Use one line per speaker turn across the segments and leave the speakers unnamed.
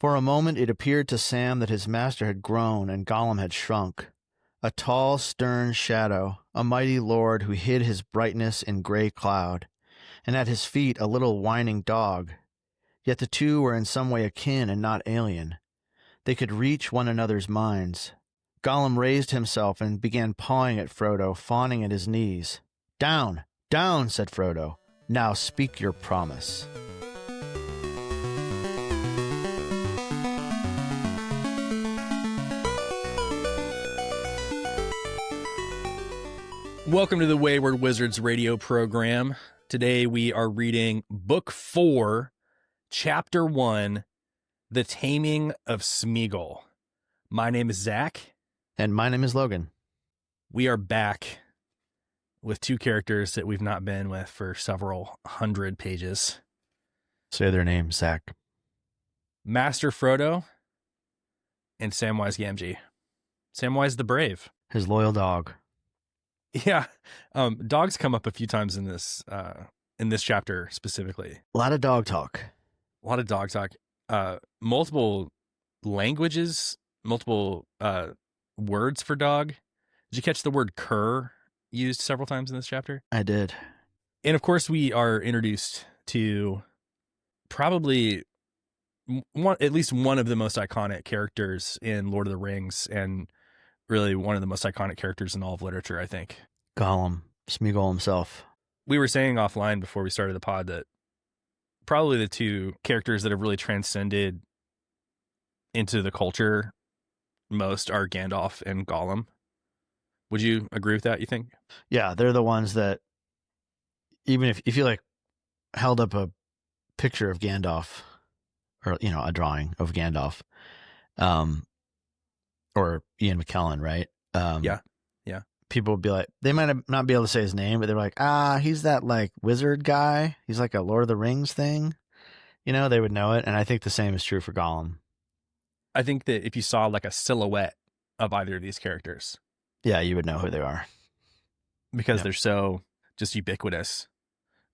For a moment it appeared to Sam that his master had grown and Gollum had shrunk. A tall, stern shadow, a mighty lord who hid his brightness in gray cloud, and at his feet a little whining dog. Yet the two were in some way akin and not alien. They could reach one another's minds. Gollum raised himself and began pawing at Frodo, fawning at his knees. "Down, down," said Frodo. "Now speak your promise."
Welcome to the Wayward Wizards radio program. Today we are reading Book 4, Chapter 1, The Taming of Sméagol. My name is Zach.
And my name is Logan.
We are back with two characters that we've not been with for several hundred pages.
Say their names, Zach.
Master Frodo and Samwise Gamgee. Samwise the Brave.
His loyal dog.
Yeah. Dogs come up a few times in this chapter specifically.
A lot of dog talk.
A lot of dog talk. Multiple languages, multiple words for dog. Did you catch the word cur used several times in this chapter?
I did.
And of course, we are introduced to probably at least one of the most iconic characters in Lord of the Rings, and really one of the most iconic characters in all of literature, I think.
Gollum, Sméagol himself.
We were saying offline before we started the pod that probably the two characters that have really transcended into the culture most are Gandalf and Gollum. Would you agree with that, you think?
Yeah, they're the ones that, even if you like held up a picture of Gandalf, or, you know, a drawing of Gandalf, or Ian McKellen, right?
Yeah.
People would be like, they might not be able to say his name, but they're like, he's that like wizard guy. He's like a Lord of the Rings thing. You know, they would know it. And I think the same is true for Gollum.
I think that if you saw like a silhouette of either of these characters,
yeah, you would know who they are.
Because they're so just ubiquitous.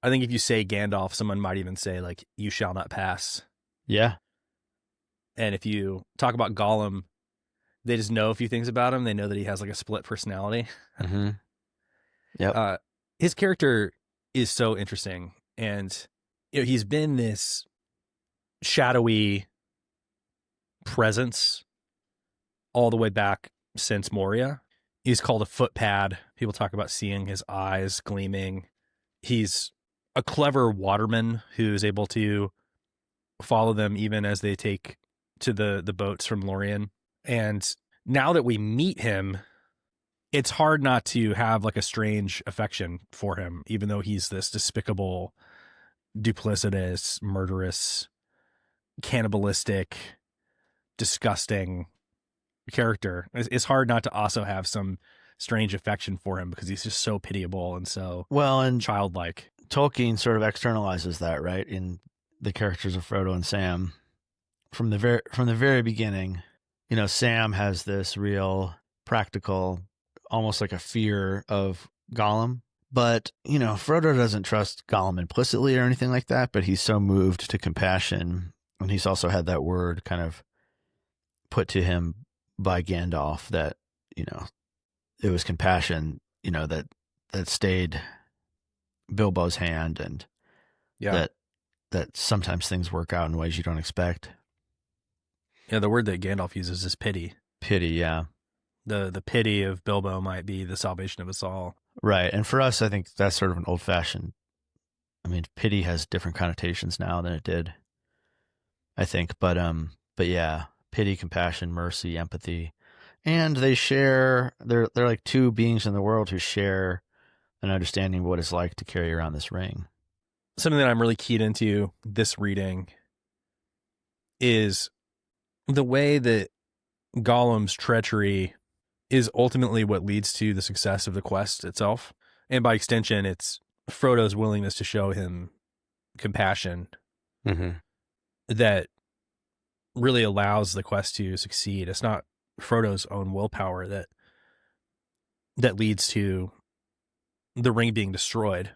I think if you say Gandalf, someone might even say like, "You shall not pass."
Yeah.
And if you talk about Gollum, they just know a few things about him. They know that he has like a split personality.
Mm-hmm. Yeah.
His character is so interesting. And, you know, he's been this shadowy presence all the way back since Moria. He's called a footpad. People talk about seeing his eyes gleaming. He's a clever waterman who's able to follow them even as they take to the boats from Lorien. And now that we meet him, it's hard not to have like a strange affection for him, even though he's this despicable, duplicitous, murderous, cannibalistic, disgusting character. It's hard not to also have some strange affection for him because he's just so pitiable and so childlike.
Tolkien sort of externalizes that, right, in the characters of Frodo and Sam from the very beginning. You know, Sam has this real practical, almost like a fear of Gollum. But, you know, Frodo doesn't trust Gollum implicitly or anything like that, but he's so moved to compassion. And he's also had that word kind of put to him by Gandalf that, you know, it was compassion, you know, that stayed Bilbo's hand, and that sometimes things work out in ways you don't expect.
Yeah, the word that Gandalf uses is pity.
Pity, yeah.
The pity of Bilbo might be the salvation of us all.
Right. And for us, I think that's sort of an old-fashioned, I mean, pity has different connotations now than it did, I think. But yeah, pity, compassion, mercy, empathy. And they share, they're like two beings in the world who share an understanding of what it's like to carry around this ring.
Something that I'm really keyed into this reading is the way that Gollum's treachery is ultimately what leads to the success of the quest itself. And by extension, it's Frodo's willingness to show him compassion that really allows the quest to succeed. It's not Frodo's own willpower that leads to the ring being destroyed.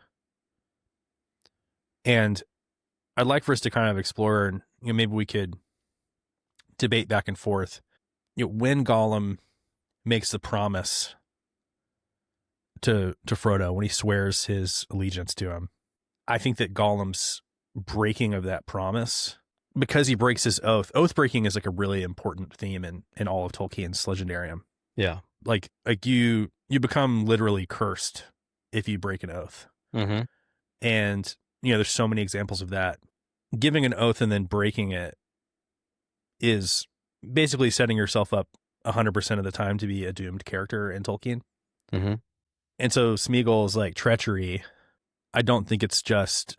And I'd like for us to kind of explore, and maybe we could debate back and forth. When Gollum makes the promise to Frodo, when he swears his allegiance to him, I think that Gollum's breaking of that promise, because he breaks his oath breaking is like a really important theme in all of Tolkien's Legendarium.
Yeah.
Like you become literally cursed if you break an oath.
Mm-hmm.
And, there's so many examples of that. Giving an oath and then breaking it is basically setting yourself up 100% of the time to be a doomed character in Tolkien.
Mm-hmm.
And so Sméagol's like treachery, I don't think it's just,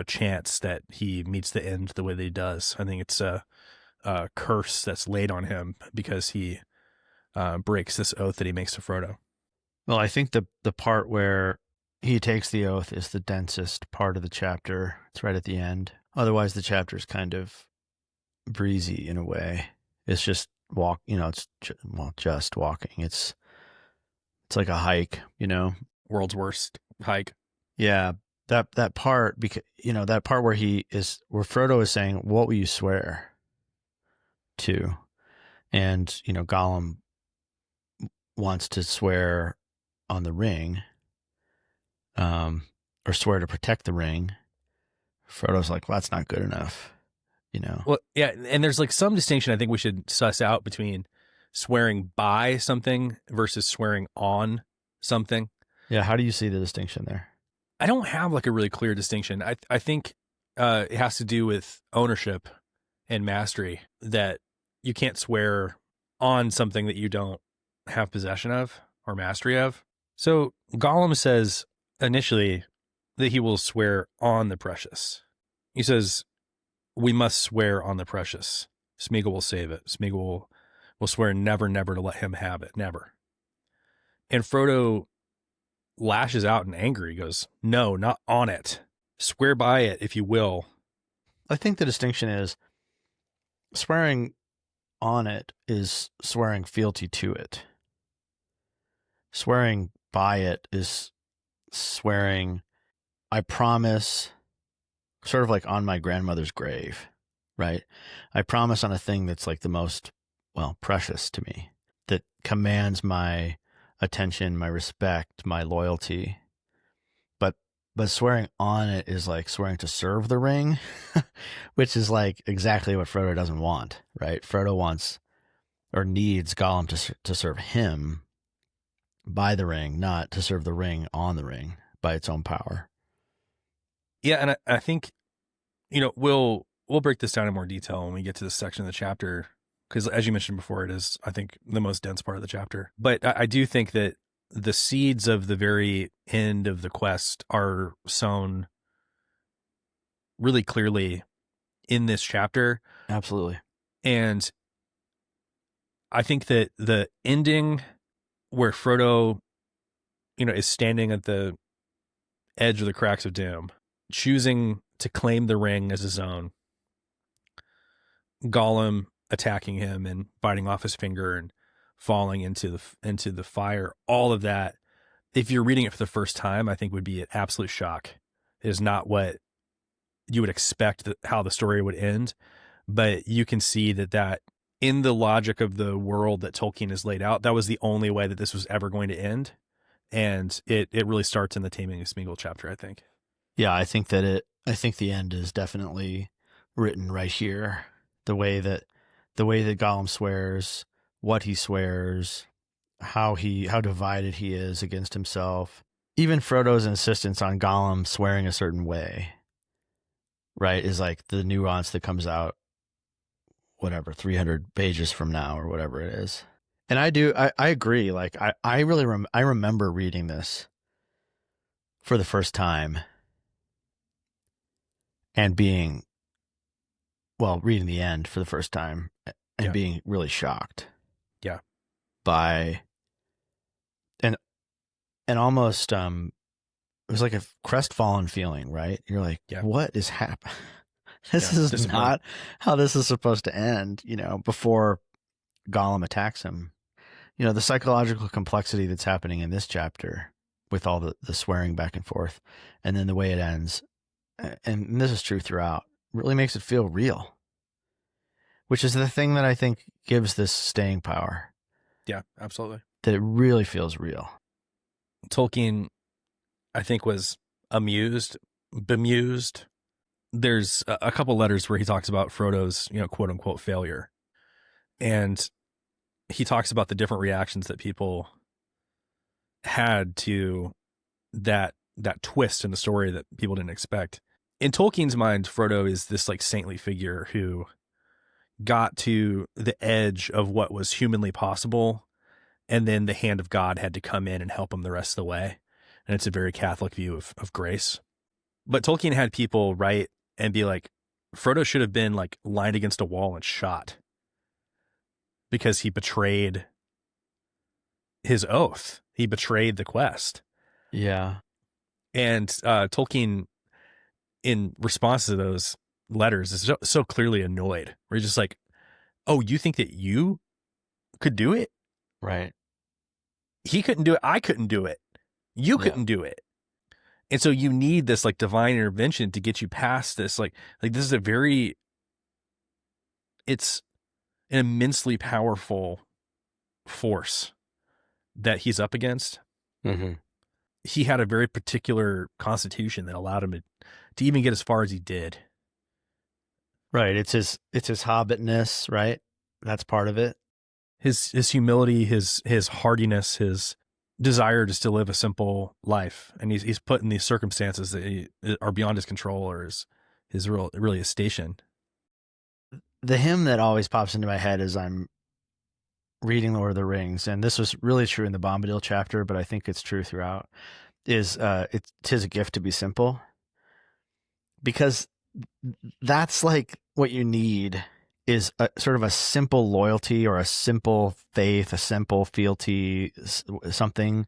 chance that he meets the end the way that he does. I think it's a curse that's laid on him because he breaks this oath that he makes to Frodo.
Well, I think the part where he takes the oath is the densest part of the chapter. It's right at the end. Otherwise, the chapter is kind of breezy in a way. It's just just walking. It's like a hike,
World's worst hike.
Yeah, that part, because that part where Frodo is saying, "What will you swear to?" And Gollum wants to swear on the ring, or swear to protect the ring. Frodo's like, "Well, that's not good enough,"
Well, yeah, and there's like some distinction I think we should suss out between swearing by something versus swearing on something.
Yeah, how do you see the distinction there?
I don't have like a really clear distinction. I think it has to do with ownership and mastery, that you can't swear on something that you don't have possession of or mastery of. So Gollum says initially that he will swear on the precious. He says, "We must swear on the precious. Sméagol will save it. Sméagol will swear never, never to let him have it. Never." And Frodo lashes out in anger. He goes, "No, not on it. Swear by it if you will."
I think the distinction is swearing on it is swearing fealty to it. Swearing by it is swearing, I promise, sort of like on my grandmother's grave, right? I promise on a thing that's like the most, precious to me, that commands my attention, my respect, my loyalty. But swearing on it is like swearing to serve the ring, which is like exactly what Frodo doesn't want, right? Frodo wants or needs Gollum to serve him by the ring, not to serve the ring on the ring by its own power.
Yeah, and I think, we'll break this down in more detail when we get to this section of the chapter, because as you mentioned before, it is, I think, the most dense part of the chapter. But I do think that the seeds of the very end of the quest are sown really clearly in this chapter.
Absolutely.
And I think that the ending where Frodo, is standing at the edge of the cracks of doom, choosing to claim the ring as his own, Gollum attacking him and biting off his finger and falling into the fire, all of that, if you're reading it for the first time, I think would be an absolute shock. It is not what you would expect how the story would end, but you can see that in the logic of the world that Tolkien has laid out, that was the only way that this was ever going to end. And it really starts in the Taming of Sméagol chapter, I think.
Yeah, I think the end is definitely written right here. The way that Gollum swears, what he swears, how divided he is against himself. Even Frodo's insistence on Gollum swearing a certain way, right, is like the nuance that comes out, 300 pages from now or whatever it is. And I agree. Like I really I remember reading this for the first time and being, reading the end for the first time and being really shocked.
Yeah.
By and almost it was like a crestfallen feeling, right? You're like, what is happening? This is not how this is supposed to end, before Gollum attacks him. The psychological complexity that's happening in this chapter with all the swearing back and forth, and then the way it ends, and this is true throughout, really makes it feel real. which is the thing that I think gives this staying power.
Yeah, absolutely.
That it really feels real.
Tolkien, I think, was bemused. There's a couple letters where he talks about Frodo's, quote unquote failure. And he talks about the different reactions that people had to that twist in the story that people didn't expect. In Tolkien's mind, Frodo is this like saintly figure who got to the edge of what was humanly possible, and then the hand of God had to come in and help him the rest of the way. And it's a very Catholic view of grace. But Tolkien had people write and be like, Frodo should have been like lined against a wall and shot because he betrayed his oath. He betrayed the quest.
Yeah.
And Tolkien, in response to those letters, is so clearly annoyed. Where he's just like, oh, you think that you could do it?
Right.
He couldn't do it. I couldn't do it. You couldn't do it. And so you need this like divine intervention to get you past this. Like this is it's an immensely powerful force that he's up against.
Mm-hmm.
He had a very particular constitution that allowed him to even get as far as he did.
Right. It's his hobbitness, right? That's part of it.
His humility, his hardiness, his desire to still live a simple life. And he's put in these circumstances that are beyond his control or his really his station.
The hymn that always pops into my head as I'm reading Lord of the Rings, and this was really true in the Bombadil chapter, but I think it's true throughout, is it's 'tis a gift to be simple. Because that's like what you need is a sort of a simple loyalty or a simple faith, a simple fealty, something,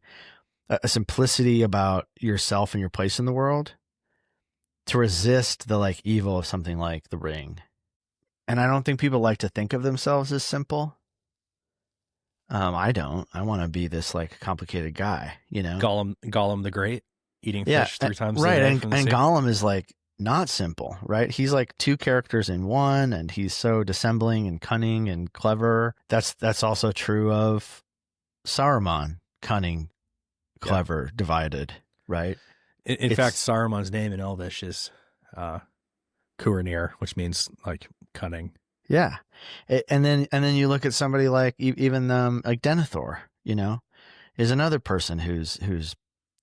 a simplicity about yourself and your place in the world to resist the like evil of something like the Ring. And I don't think people like to think of themselves as simple. I don't. I want to be this like complicated guy,
Gollum the Great, eating fish 3 times
right.
a day.
And Gollum is like not simple, right? He's like 2 characters in one, and he's so dissembling and cunning and clever. That's also true of Saruman, cunning, clever, divided, right?
In fact, Saruman's name in Elvish is Curanir, which means like cunning.
Yeah. And then you look at somebody like even like Denethor, is another person who's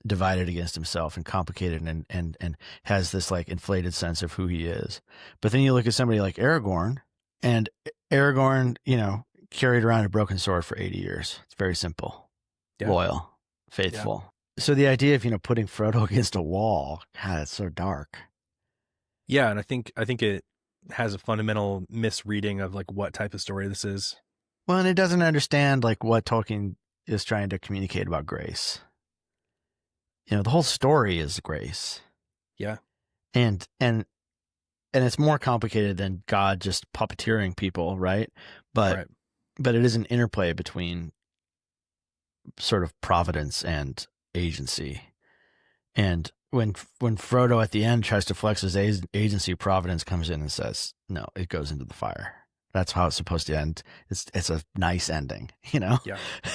divided against himself and complicated and has this like inflated sense of who he is. But then you look at somebody like Aragorn, and Aragorn, carried around a broken sword for 80 years. It's very simple, loyal, faithful. Yeah. So the idea of, putting Frodo against a wall, God, it's so dark.
Yeah. And I think it has a fundamental misreading of like what type of story this is.
Well, and it doesn't understand like what Tolkien is trying to communicate about grace. The whole story is grace.
Yeah.
And it's more complicated than God just puppeteering people, right? But it is an interplay between sort of providence and agency. And when Frodo at the end tries to flex his agency, Providence comes in and says, no, it goes into the fire. That's how it's supposed to end. It's a nice ending, Yeah.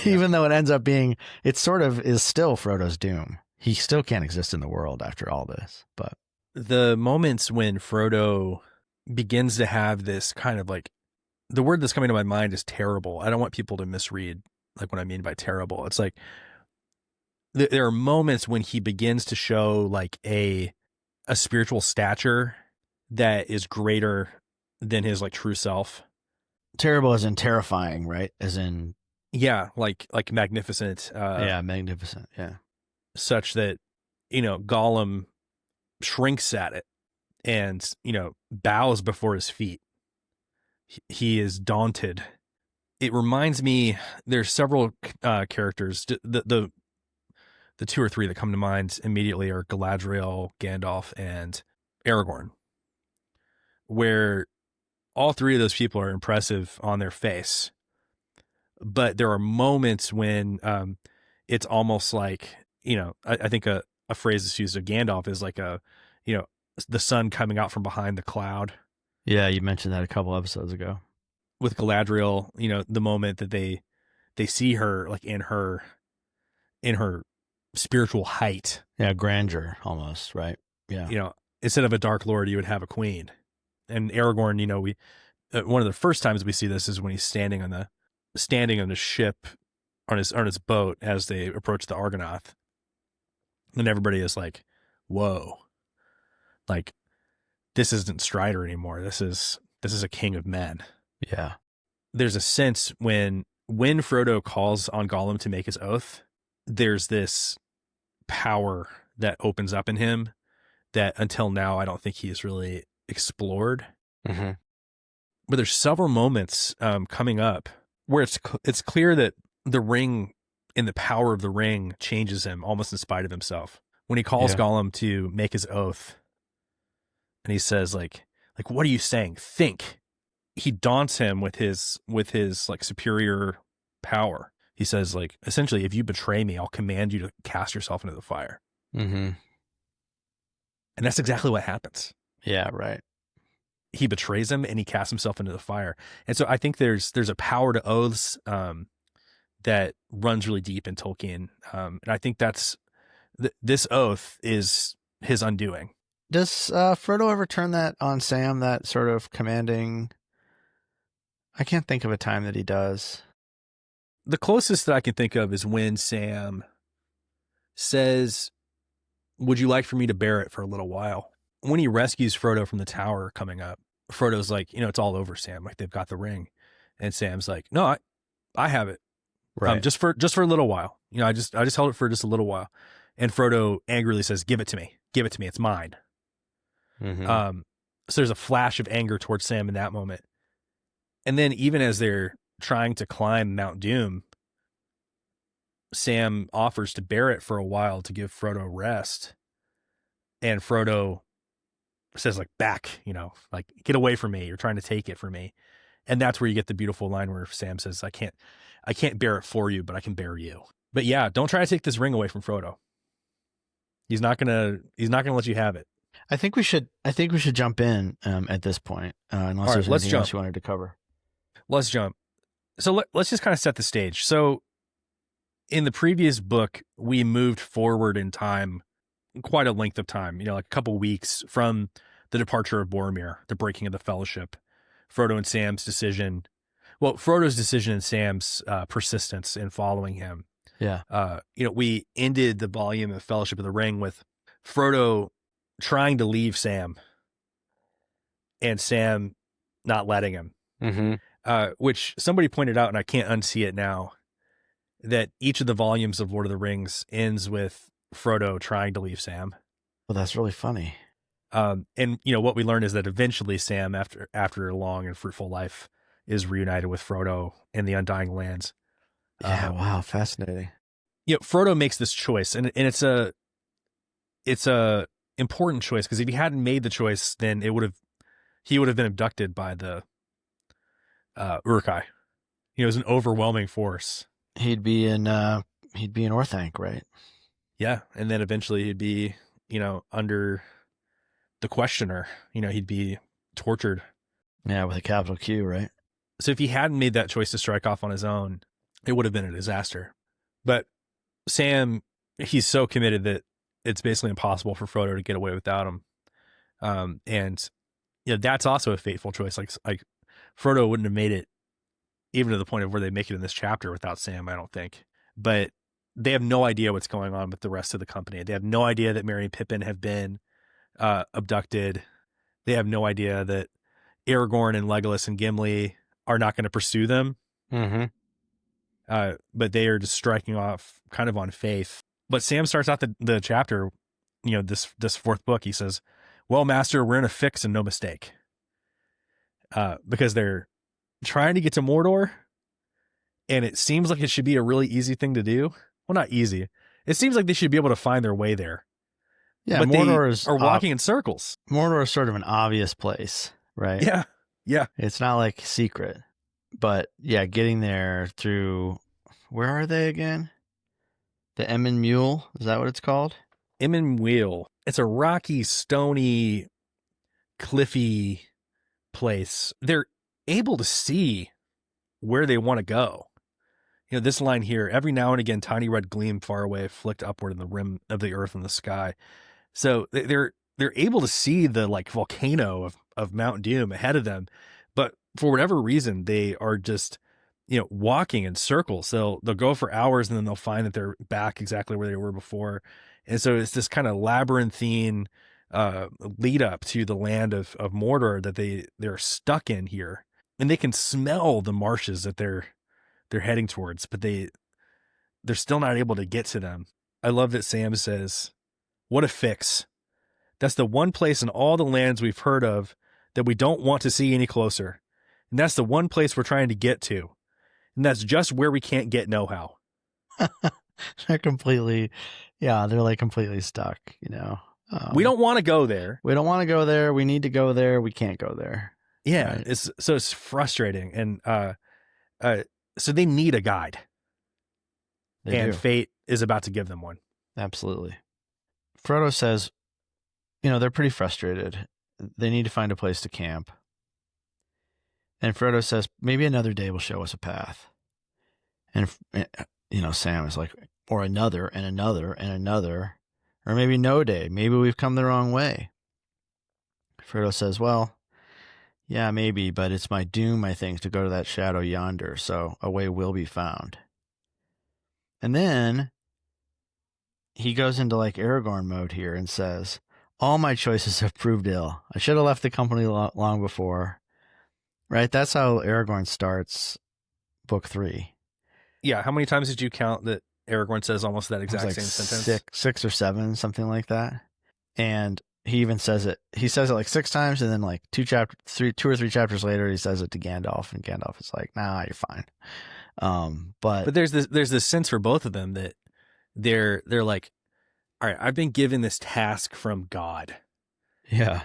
Even though it ends up being, it sort of is still Frodo's doom. He still can't exist in the world after all this. But
the moments when Frodo begins to have this kind of like, the word that's coming to my mind is terrible. I don't want people to misread like what I mean by terrible. It's like, there are moments when he begins to show like a spiritual stature that is greater than his like true self.
Terrible as in terrifying, right? As in,
like magnificent.
Magnificent. Yeah.
Such that, Gollum shrinks at it and, bows before his feet. He is daunted. It reminds me, there's several characters. The 2 or 3 that come to mind immediately are Galadriel, Gandalf, and Aragorn, where all 3 of those people are impressive on their face. But there are moments when it's almost like, I think a phrase that's used of Gandalf is like the sun coming out from behind the cloud.
Yeah, you mentioned that a couple episodes ago.
with Galadriel, you know, the moment that they see her like in her spiritual height.
Yeah, grandeur almost, right? Yeah.
You know, instead of a Dark Lord, you would have a queen. And Aragorn, you know, we one of the first times we see this is when he's standing on the ship on his boat as they approach the Argonath. And everybody is like, whoa. Like, this isn't Strider anymore. This is a king of men.
Yeah.
There's a sense when Frodo calls on Gollum to make his oath, there's this power that opens up in him that until now I don't think he's really explored.
Mm-hmm.
But there's several moments coming up where it's clear that the ring and the power of the ring changes him almost in spite of himself. When he calls Gollum to make his oath, and he says like what are you saying? Think. He daunts him with his like superior power. He says like, essentially, if you betray me, I'll command you to cast yourself into the fire.
Mm-hmm.
And that's exactly what happens.
Yeah, right.
He betrays him and he casts himself into the fire. And so I think there's a power to oaths that runs really deep in Tolkien. And I think that's this oath is his undoing.
Does Frodo ever turn that on Sam, that sort of commanding? I can't think of a time that he does.
The closest that I can think of is when Sam says, would you like for me to bear it for a little while? When he rescues Frodo from the tower coming up, Frodo's like, you know, it's all over, Sam. Like, they've got the ring. And Sam's like, no, I have it.
Right.
Just for a little while. You know, I just held it for just a little while. And Frodo angrily says, give it to me. Give it to me. It's mine.
Mm-hmm.
So there's a flash of anger towards Sam in that moment. And then even as they're trying to climb Mount Doom, Sam offers to bear it for a while to give Frodo rest. And Frodo says like, back, you know, like, get away from me. You're trying to take it from me. And that's where you get the beautiful line where Sam says, I can't bear it for you, but I can bear you. But yeah, don't try to take this ring away from Frodo. He's not gonna let you have it.
I think we should jump in at this point, unless there's anything else you wanted to cover.
Let's jump. So let's just kind of set the stage. So in the previous book, we moved forward in time quite a length of time, you know, like a couple weeks from the departure of Boromir, the breaking of the Fellowship, Frodo and Sam's decision. Well, Frodo's decision and Sam's persistence in following him.
Yeah.
You know, we ended the volume of Fellowship of the Ring with Frodo trying to leave Sam and Sam not letting him.
Mm-hmm.
Which somebody pointed out, and I can't unsee it now, that each of the volumes of Lord of the Rings ends with Frodo trying to leave Sam.
Well, that's really funny.
And you know what we learned is that eventually Sam, after a long and fruitful life, is reunited with Frodo in the Undying Lands.
Yeah, wow, fascinating.
You know, Frodo makes this choice, and it's a important choice, because if he hadn't made the choice, then he would have been abducted by the Uruk-hai. You know, it was an overwhelming force.
He'd be in Orthanc, right?
Yeah, and then eventually he'd be, you know, under the Questioner. You know, he'd be tortured.
Yeah, with a capital Q, right?
So if he hadn't made that choice to strike off on his own, it would have been a disaster. But Sam, he's so committed that it's basically impossible for Frodo to get away without him. And you know, that's also a fateful choice. Like Frodo wouldn't have made it even to the point of where they make it in this chapter without Sam, I don't think. But they have no idea what's going on with the rest of the company. They have no idea that Merry and Pippin have been abducted. They have no idea that Aragorn and Legolas and Gimli are not going to pursue them.
Mm-hmm.
But they are just striking off kind of on faith. But Sam starts out the chapter, you know, this fourth book. He says, well, master, we're in a fix and no mistake. Because they're trying to get to Mordor, and it seems like it should be a really easy thing to do. Well, not easy. It seems like they should be able to find their way there.
Yeah,
but
Mordor
are walking in circles.
Mordor is sort of an obvious place, right?
Yeah, yeah.
It's not like secret, but yeah, getting there through, where are they again? The Emyn Muil, is that what it's called?
Emyn Muil. It's a rocky, stony, cliffy place. They're able to see where they want to go. You know, this line here, every now and again, tiny red gleam far away flicked upward in the rim of the earth and the sky. So they're able to see the like volcano of Mount Doom ahead of them, but for whatever reason, they are just, you know, walking in circles. They'll go for hours and then they'll find that they're back exactly where they were before. And so it's this kind of labyrinthine lead up to the land of Mordor that they're stuck in here, and they can smell the marshes that they're heading towards, but they're still not able to get to them. I love that Sam says, "What a fix. That's the one place in all the lands we've heard of that we don't want to see any closer. And that's the one place we're trying to get to. And that's just where we can't get know-how."
They're completely stuck, you know.
We don't want to go there.
We don't want to go there. We need to go there. We can't go there.
Yeah,
right?
It's frustrating. And so they need a guide.
They do.
Fate is about to give them one.
Absolutely. Frodo says, you know, they're pretty frustrated. They need to find a place to camp. And Frodo says, maybe another day will show us a path. And, you know, Sam is like, or another and another and another, or maybe no day. Maybe we've come the wrong way. Frodo says, well, yeah, maybe, but it's my doom, I think, to go to that shadow yonder, so a way will be found. And then he goes into like Aragorn mode here and says, all my choices have proved ill. I should have left the company long before. Right? That's how Aragorn starts book 3.
Yeah. How many times did you count that Aragorn says almost that exact same sentence?
Six or seven, something like that. And he even says it. He says it like 6 times, and then like 2 or 3 chapters later, he says it to Gandalf, and Gandalf is like, "Nah, you're fine." But
there's this sense for both of them that they're like, all right, I've been given this task from God.
Yeah.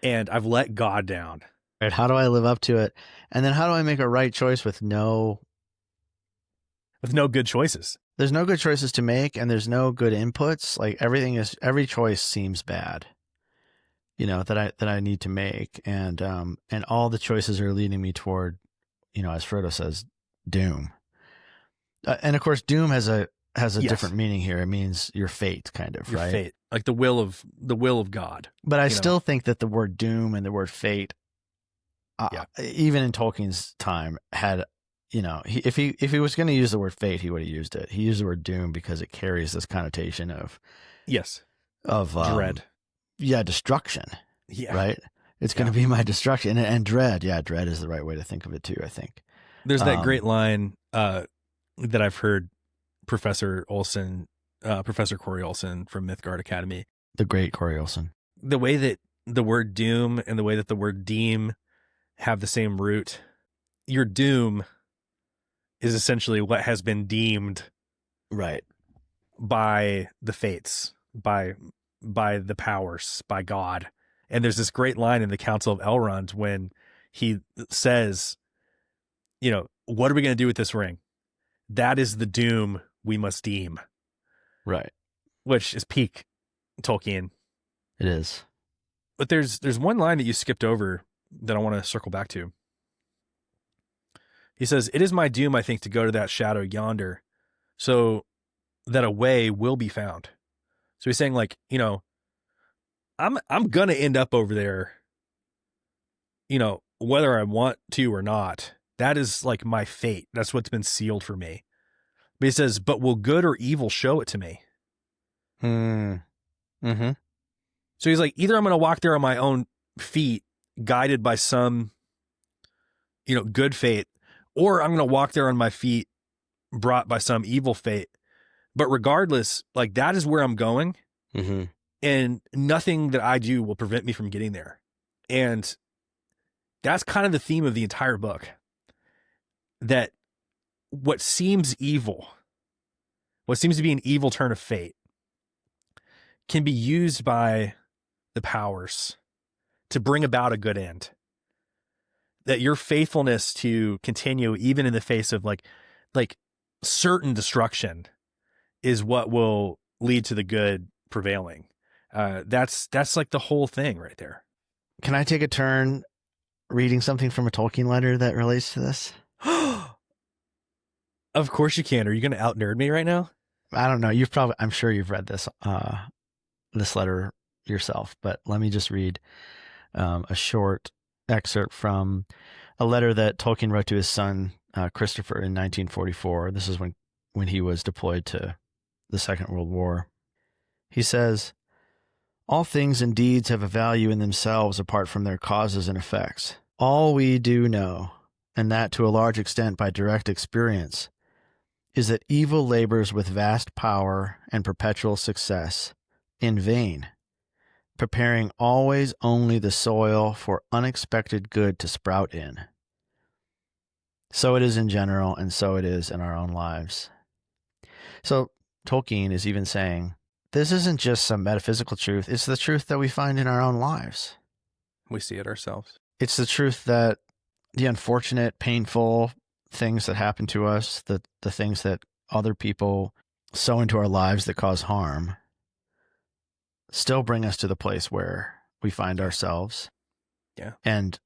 And I've let God down.
Right. How do I live up to it? And then how do I make a right choice with no
good choices?
There's no good choices to make, and there's no good inputs. Like every choice seems bad, you know, that I need to make. And all the choices are leading me toward, you know, as Frodo says, doom. And of course, doom has a yes. different meaning here. It means your fate, kind of,
your
right?
Fate, like the will of God.
But I still think that the word doom and the word fate, even in Tolkien's time, had, you know, if he was going to use the word fate, he would have used it. He used the word doom because it carries this connotation of dread. Yeah, destruction. Yeah, right. It's going to be my destruction, and dread. Yeah, dread is the right way to think of it too, I think.
There's that great line that I've heard Professor Corey Olsen from Mythgard Academy.
The great Corey Olsen.
The way that the word doom and the way that the word deem have the same root. Your doom is essentially what has been deemed
right
by the fates, by the powers, by God. And there's this great line in the Council of Elrond when he says, you know, what are we going to do with this ring? That is the doom we must deem.
Right.
Which is peak Tolkien.
It is.
But there's one line that you skipped over that I want to circle back to. He says, it is my doom, I think, to go to that shadow yonder so that a way will be found. So he's saying, like, you know, I'm going to end up over there, you know, whether I want to or not. That is like my fate. That's what's been sealed for me. But he says, but will good or evil show it to me?
Mm-hmm.
So he's like, either I'm going to walk there on my own feet, guided by some, you know, good fate, or I'm going to walk there on my feet, brought by some evil fate. But regardless, like, that is where I'm going.
Mm-hmm.
And nothing that I do will prevent me from getting there. And that's kind of the theme of the entire book. That what seems evil, what seems to be an evil turn of fate, can be used by the powers to bring about a good end. That your faithfulness to continue, even in the face of like certain destruction, is what will lead to the good prevailing. That's like the whole thing right there.
Can I take a turn reading something from a Tolkien letter that relates to this?
Of course you can. Are you going to out nerd me right now?
I don't know. I'm sure you've read this letter yourself, but let me just read a short excerpt from a letter that Tolkien wrote to his son, Christopher, in 1944. This is when he was deployed to the Second World War. He says, "All things and deeds have a value in themselves apart from their causes and effects. All we do know, and that to a large extent by direct experience, is that evil labors with vast power and perpetual success in vain, preparing always only the soil for unexpected good to sprout in. So it is in general, and so it is in our own lives." So Tolkien is even saying, this isn't just some metaphysical truth. It's the truth that we find in our own lives.
We see it ourselves.
It's the truth that the unfortunate, painful things that happen to us, the things that other people sow into our lives that cause harm, still bring us to the place where we find ourselves.
Yeah.
And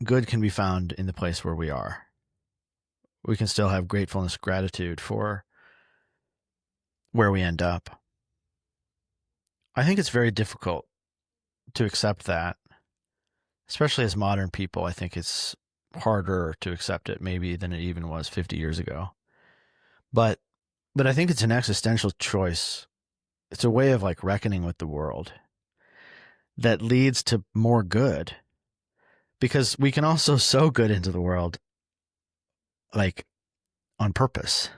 good can be found in the place where we are. We can still have gratefulness, gratitude for where we end up. I think it's very difficult to accept that, especially as modern people. I think it's harder to accept it maybe than it even was 50 years ago. But I think it's an existential choice. It's a way of like reckoning with the world that leads to more good, because we can also sow good into the world, like on purpose.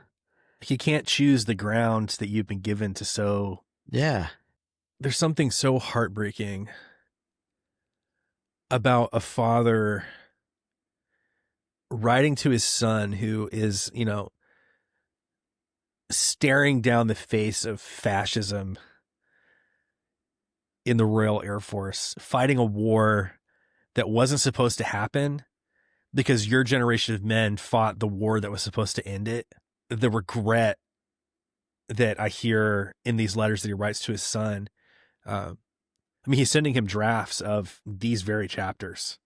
You can't choose the ground that you've been given to sow.
Yeah.
There's something so heartbreaking about a father writing to his son who is, staring down the face of fascism in the Royal Air Force, fighting a war that wasn't supposed to happen because your generation of men fought the war that was supposed to end it. The regret that I hear in these letters that he writes to his son. He's sending him drafts of these very chapters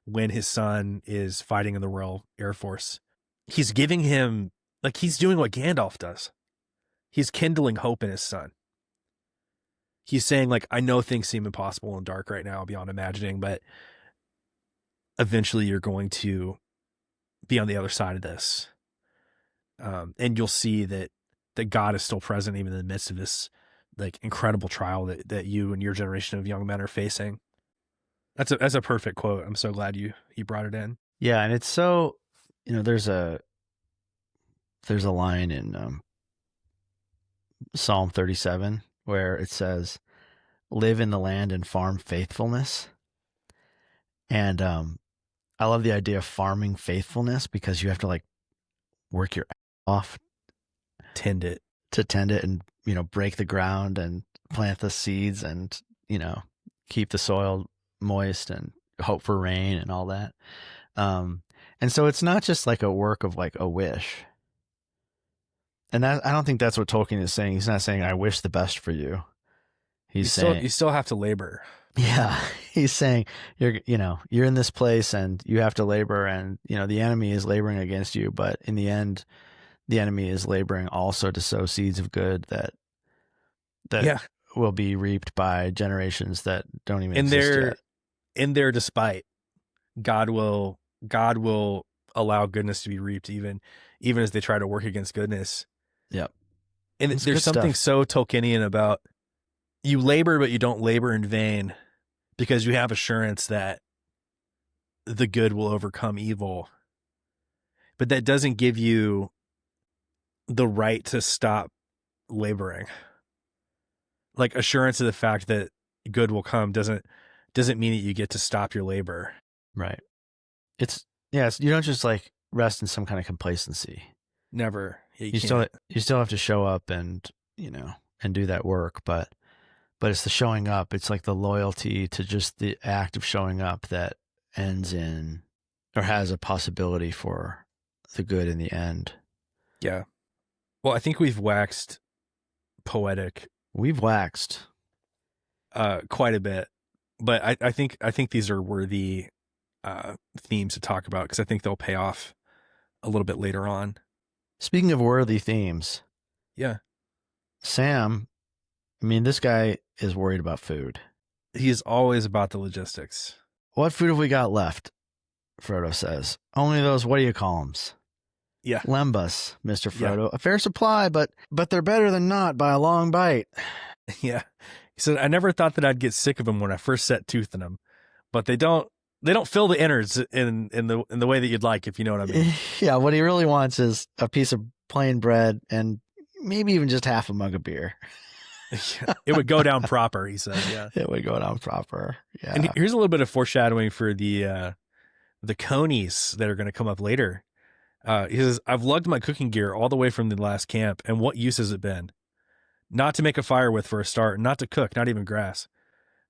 when his son is fighting in the Royal Air Force. He's giving him, like, he's doing what Gandalf does. He's kindling hope in his son. He's saying, like, I know things seem impossible and dark right now beyond imagining, but eventually you're going to be on the other side of this. And you'll see that God is still present even in the midst of this like incredible trial that you and your generation of young men are facing. That's a perfect quote. I'm so glad you brought it in.
Yeah. And it's so, there's a line in Psalm 37 where it says, "Live in the land and farm faithfulness." And I love the idea of farming faithfulness, because you have to like work your ass off
Tend it
and, break the ground and plant the seeds and, keep the soil moist and hope for rain and all that. And so it's not just like a work of like a wish. And that, I don't think that's what Tolkien is saying. He's not saying, I wish the best for you. He's saying
you still have to labor.
Yeah. He's saying you're in this place and you have to labor, and, the enemy is laboring against you. But in the end, the enemy is laboring also to sow seeds of good that will be reaped by generations that don't even exist yet.
In their despite, God will allow goodness to be reaped even as they try to work against goodness.
Yep.
And
It's
there's something so Tolkienian about you labor, but you don't labor in vain, because you have assurance that the good will overcome evil. But that doesn't give you the right to stop laboring. Like, assurance of the fact that good will come doesn't mean that you get to stop your labor.
Right. You don't just like rest in some kind of complacency.
Never.
You still have to show up and, and do that work, but it's the showing up. It's like the loyalty to just the act of showing up that ends in, or has a possibility for the good in the end.
Yeah. Well, I think we've waxed poetic.
We've waxed
quite a bit, but I think these are worthy themes to talk about, because I think they'll pay off a little bit later on.
Speaking of worthy themes,
Yeah.
Sam, I mean, this guy is worried about food.
He is always about the logistics.
What food have we got left? Frodo says. Only those what-do-you-call-ems.
Yeah.
Lembas, Mr.
Yeah.
Frodo. A fair supply, but they're better than not by a long bite.
Yeah. He said, I never thought that I'd get sick of them when I first set tooth in them, but they don't fill the innards in the way that you'd like, if you know what I mean.
Yeah, what he really wants is a piece of plain bread and maybe even just half a mug of beer.
Yeah, it would go down proper, he said. Yeah.
It would go down proper. Yeah.
And here's a little bit of foreshadowing for the conies that are going to come up later. He says, I've lugged my cooking gear all the way from the last camp, and what use has it been? Not to make a fire with for a start, not to cook, not even grass.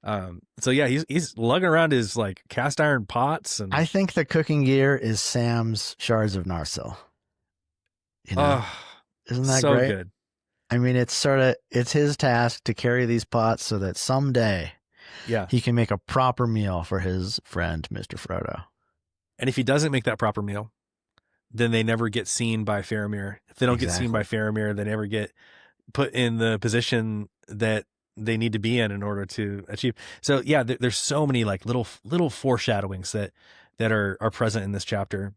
So yeah, he's lugging around his like cast iron pots, and
I think the cooking gear is Sam's shards of Narsil. You know, isn't that
so
great?
good?
I mean, it's his task to carry these pots so that someday he can make a proper meal for his friend, Mr. Frodo.
And if he doesn't make that proper meal, then they never get seen by Faramir. If they don't get seen by Faramir, they never get put in the position that they need to be in order to achieve. So yeah, there's so many like little foreshadowings that are present in this chapter.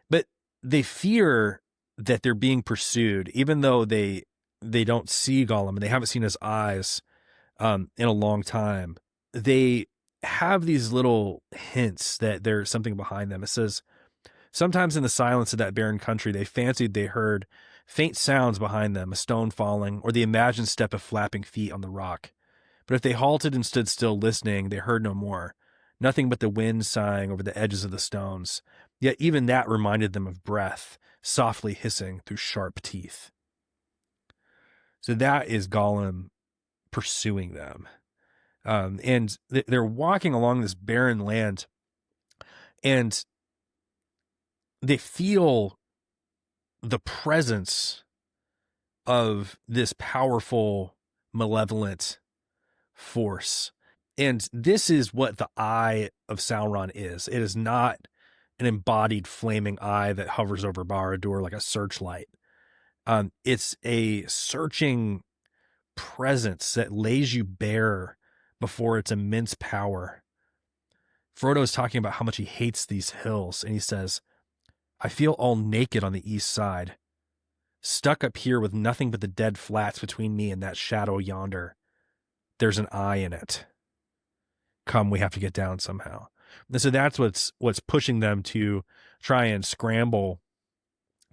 But they fear that they're being pursued, even though they don't see Gollum and they haven't seen his eyes in a long time. They have these little hints that there's something behind them. It says, sometimes in the silence of that barren country, they fancied they heard faint sounds behind them, a stone falling, or the imagined step of flapping feet on the rock. But if they halted and stood still listening, they heard no more. Nothing but the wind sighing over the edges of the stones. Yet even that reminded them of breath, softly hissing through sharp teeth. So that is Gollum pursuing them. And they're walking along this barren land, and they feel the presence of this powerful, malevolent force. And this is what the eye of Sauron is. It is not an embodied flaming eye that hovers over Barad-dûr like a searchlight. It's a searching presence that lays you bare before its immense power. Frodo is talking about how much he hates these hills, and he says, I feel all naked on the east side, stuck up here with nothing but the dead flats between me and that shadow yonder. There's an eye in it. Come, we have to get down somehow. And so that's what's pushing them to try and scramble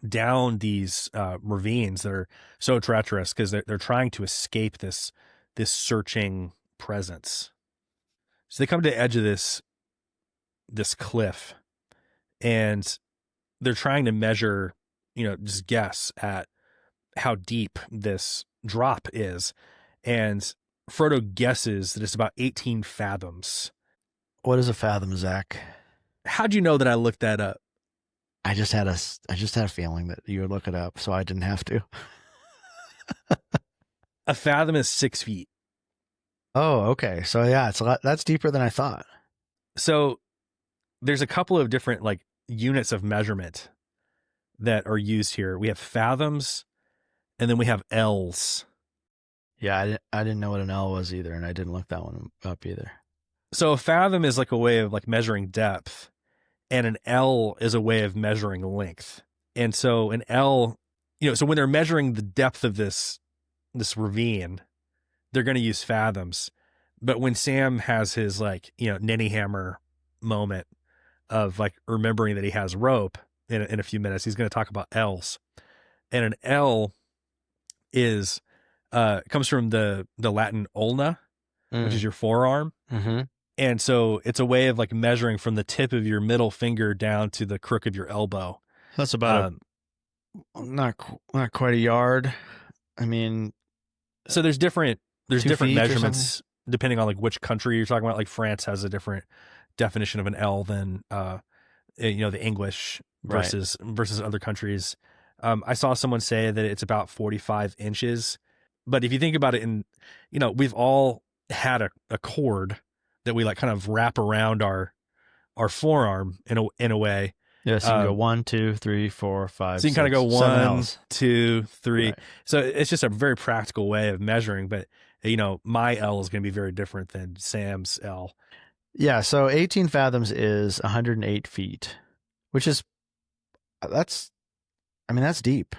down these ravines that are so treacherous, because they're trying to escape this searching presence. So they come to the edge of this cliff, and they're trying to measure, just guess at how deep this drop is. And Frodo guesses that it's about 18 fathoms.
What is a fathom, Zach?
How'd you know that I looked that up?
I just had a feeling that you would look it up, so I didn't have to.
A fathom is 6 feet.
Oh, okay. So yeah, it's a lot. That's deeper than I thought.
So there's a couple of different like units of measurement that are used here. We have fathoms, and then we have ells.
Yeah, I didn't know what an L was either, and I didn't look that one up either.
So a fathom is like a way of like measuring depth, and an L is a way of measuring length. And so an L, so when they're measuring the depth of this ravine, they're going to use fathoms. But when Sam has his like, ninny hammer moment of like remembering that he has rope in a few minutes, he's going to talk about L's. And an L is comes from the Latin ulna, which is your forearm.
Mm-hmm.
And so it's a way of like measuring from the tip of your middle finger down to the crook of your elbow.
That's about not quite a yard. I mean,
so there's different measurements
depending
on like which country you're talking about. Like France has a different definition of an L than the English versus other countries. I saw someone say that it's about 45 inches. But if you think about it, we've all had a cord that we like kind of wrap around our forearm in a way.
Yeah, so you can go 1, 2, 3, 4, 5,
So you can kind of go
7
1,
L's.
2, 3.
Right.
So it's just a very practical way of measuring, but my L is going to be very different than Sam's L.
Yeah, so 18 fathoms is 108 feet, which is that's deep.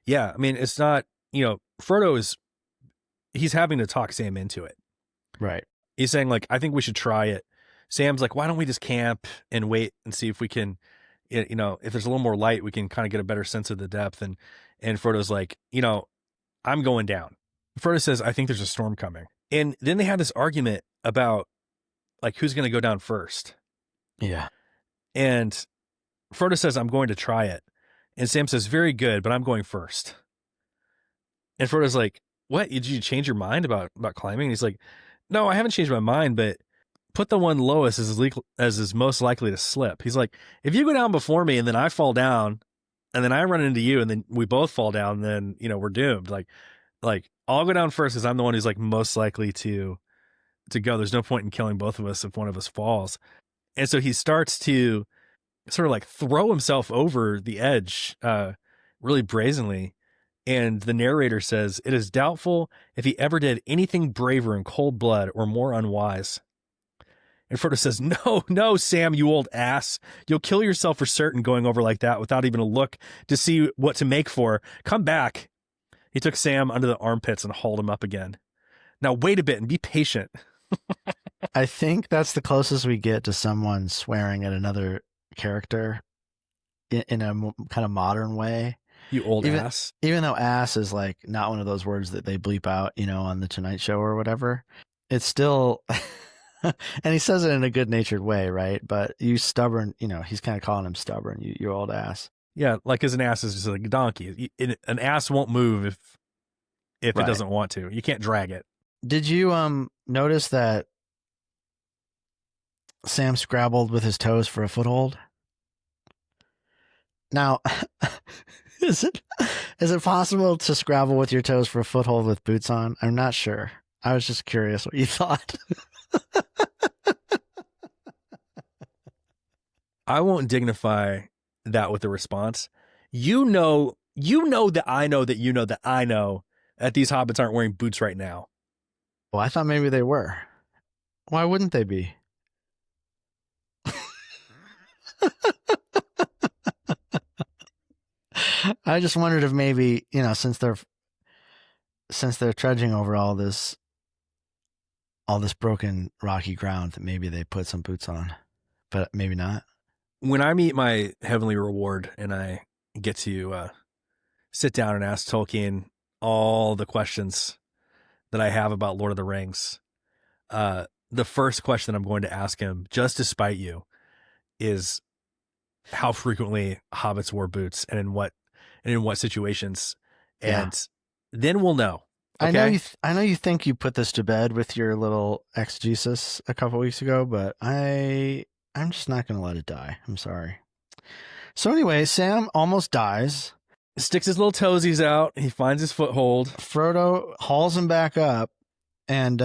Yeah, I mean, it's not, Frodo he's having to talk Sam into it.
Right.
He's saying, like, I think we should try it. Sam's like, why don't we just camp and wait and see if we can, if there's a little more light, we can kind of get a better sense of the depth. And Frodo's like, I'm going down. Frodo says, I think there's a storm coming. And then they have this argument about, like, who's going to go down first.
Yeah.
And Frodo says, I'm going to try it. And Sam says, very good, but I'm going first. And Frodo's like, what? Did you change your mind about climbing? And he's like, no, I haven't changed my mind, but put the one lowest as is most likely to slip. He's like, if you go down before me and then I fall down and then I run into you and then we both fall down, then, we're doomed. Like I'll go down first because I'm the one who's like most likely to go. There's no point in killing both of us if one of us falls. And so he starts to sort of like throw himself over the edge, really brazenly. And the narrator says, it is doubtful if he ever did anything braver in cold blood or more unwise. And Frodo says, no, Sam, you old ass. You'll kill yourself for certain going over like that without even a look to see what to make for. Come back. He took Sam under the armpits and hauled him up again. Now wait a bit and be patient.
I think that's the closest we get to someone swearing at another character in a kind of modern way.
You old ass.
Even though ass is like not one of those words that they bleep out, on the Tonight Show or whatever, it's still, and he says it in a good natured way, right? But you stubborn, he's kind of calling him stubborn, you old ass.
Yeah, like as an ass is just like a donkey. An ass won't move if
Right.
It doesn't want to. You can't drag it.
Did you notice that Sam scrabbled with his toes for a foothold? Now, is it possible to scrabble with your toes for a foothold with boots on? I'm not sure. I was just curious what you thought.
I won't dignify that with a response. You know that I know that you know that I know that these hobbits aren't wearing boots right now.
Well, I thought maybe they were. Why wouldn't they be? I just wondered if maybe, since they're trudging over all this broken rocky ground, that maybe they put some boots on, but maybe not.
When I meet my heavenly reward and I get to sit down and ask Tolkien all the questions that I have about Lord of the Rings, the first question I'm going to ask him, just to spite you, is how frequently hobbits wore boots and in what situations.
Yeah.
And then we'll know.
Okay? I know you think you put this to bed with your little exegesis a couple weeks ago, but I'm just not going to let it die. I'm sorry. So anyway, Sam almost dies.
Sticks his little toesies out. He finds his foothold.
Frodo hauls him back up. And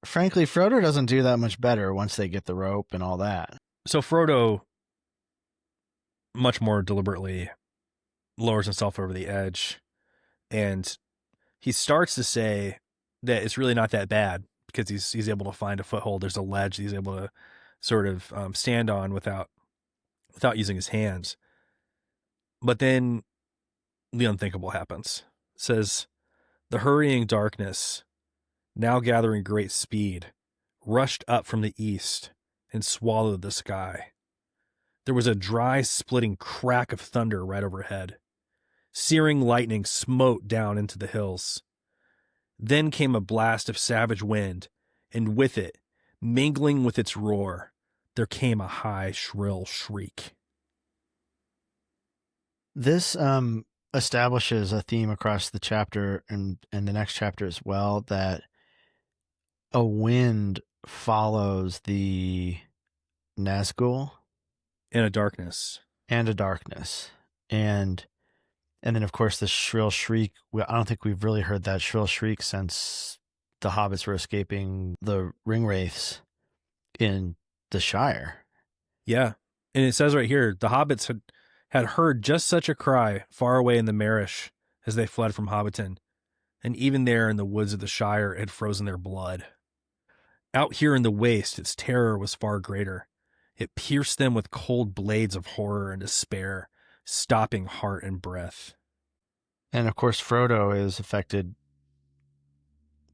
frankly, Frodo doesn't do that much better once they get the rope and all that.
So Frodo much more deliberately lowers himself over the edge. And he starts to say that it's really not that bad because he's able to find a foothold. There's a ledge he's able to sort of stand on without using his hands. But then the unthinkable happens. It says, the hurrying darkness, now gathering great speed, rushed up from the east and swallowed the sky. There was a dry, splitting crack of thunder right overhead. Searing lightning smote down into the hills. Then came a blast of savage wind, and with it, mingling with its roar, there came a high, shrill shriek.
This establishes a theme across the chapter and the next chapter as well, that a wind follows the Nazgul
In a darkness.
And then of course the shrill shriek. I don't think we've really heard that shrill shriek since the hobbits were escaping the ring wraiths in the Shire.
Yeah. And it says right here, the hobbits had heard just such a cry far away in the Marish as they fled from Hobbiton, and even there in the woods of the Shire it had frozen their blood. Out here in the waste, its terror was far greater. It pierced them with cold blades of horror and despair, stopping heart and breath.
And of course, Frodo is affected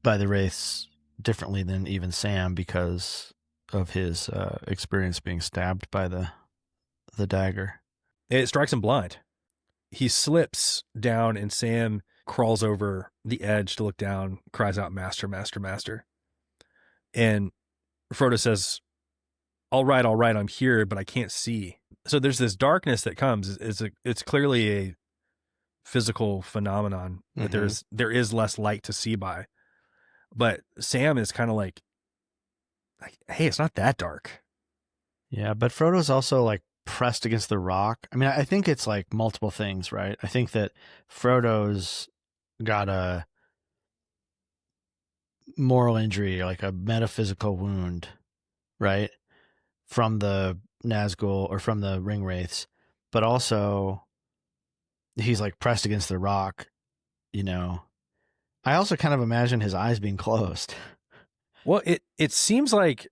by the wraiths differently than even Sam because of his experience being stabbed by the dagger.
It strikes him blind. He slips down, and Sam crawls over the edge to look down, cries out, "Master, master, master." And Frodo says, all right, I'm here, but I can't see. So there's this darkness that comes. It's clearly a physical phenomenon that there is less light to see by. But Sam is kind of like, hey, it's not that dark.
Yeah, but Frodo's also like pressed against the rock. I mean, I think it's like multiple things, right? I think that Frodo's got a moral injury, like a metaphysical wound, right? From the Nazgul or from the ring wraiths, but also he's like pressed against the rock, you know. I also kind of imagine his eyes being closed.
Well, it seems like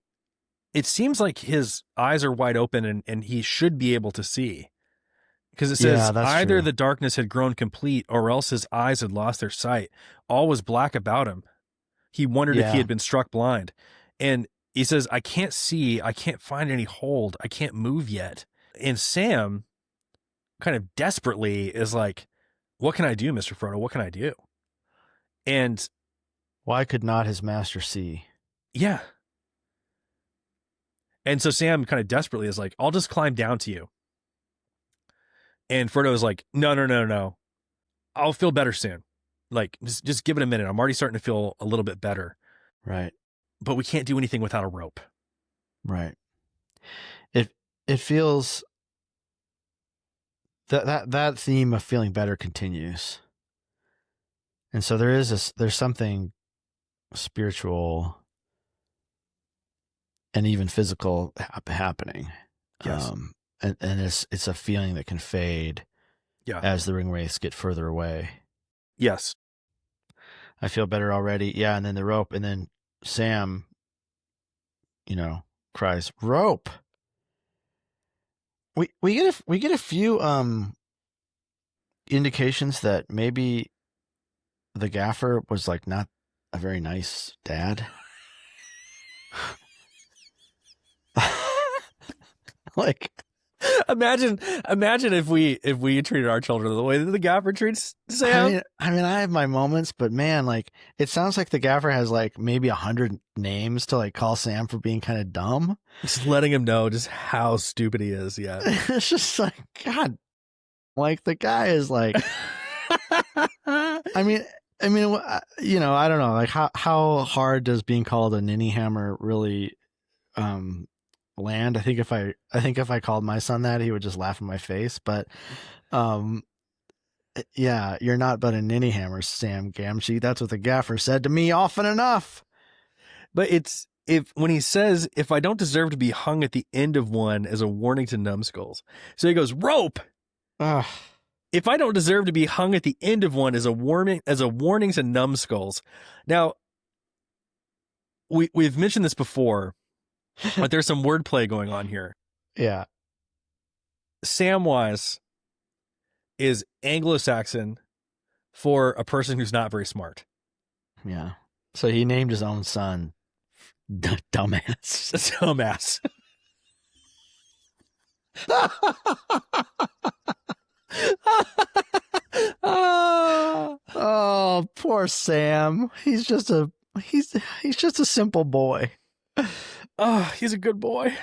his eyes are wide open and he should be able to see. Because it says either the darkness had grown complete or else his eyes had lost their sight. All was black about him. He wondered if he had been struck blind. And he says, I can't see. I can't find any hold. I can't move yet. And Sam kind of desperately is like, what can I do, Mr. Frodo? What can I do? And
why could not his master see?
Yeah. And so Sam kind of desperately is like, I'll just climb down to you. And Frodo is like, no. I'll feel better soon. Like, just give it a minute. I'm already starting to feel a little bit better.
Right.
But we can't do anything without a rope.
Right. It feels that theme of feeling better continues. And so there's something spiritual and even physical happening.
Yes.
And it's a feeling that can fade as the ring wraiths get further away.
Yes.
I feel better already. Yeah, and then the rope, and then Sam, cries, "Rope!" We get a few indications that maybe the gaffer was like not a very nice dad. Like,
imagine if we treated our children the way that the gaffer treats Sam.
I mean, I have my moments, but man, like, it sounds like the gaffer has like maybe 100 names to like call Sam for being kind of dumb.
Just letting him know just how stupid he is. Yeah.
It's just like, God, like the guy is like, I mean, I don't know, like how hard does being called a ninny hammer really, land? I think if I called my son that, he would just laugh in my face. But yeah, you're not but a ninny hammer, Sam Gamgee. That's what the gaffer said to me often enough.
But when he says, if I don't deserve to be hung at the end of one as a warning to numbskulls. So he goes, rope. If I don't deserve to be hung at the end of one as a warning to numbskulls. Now, we've mentioned this before, but there's some wordplay going on here.
Yeah.
Samwise is Anglo-Saxon for a person who's not very smart.
Yeah. So he named his own son Dumbass.
Dumbass.
Oh, poor Sam. He's just a simple boy.
Oh, he's a good boy.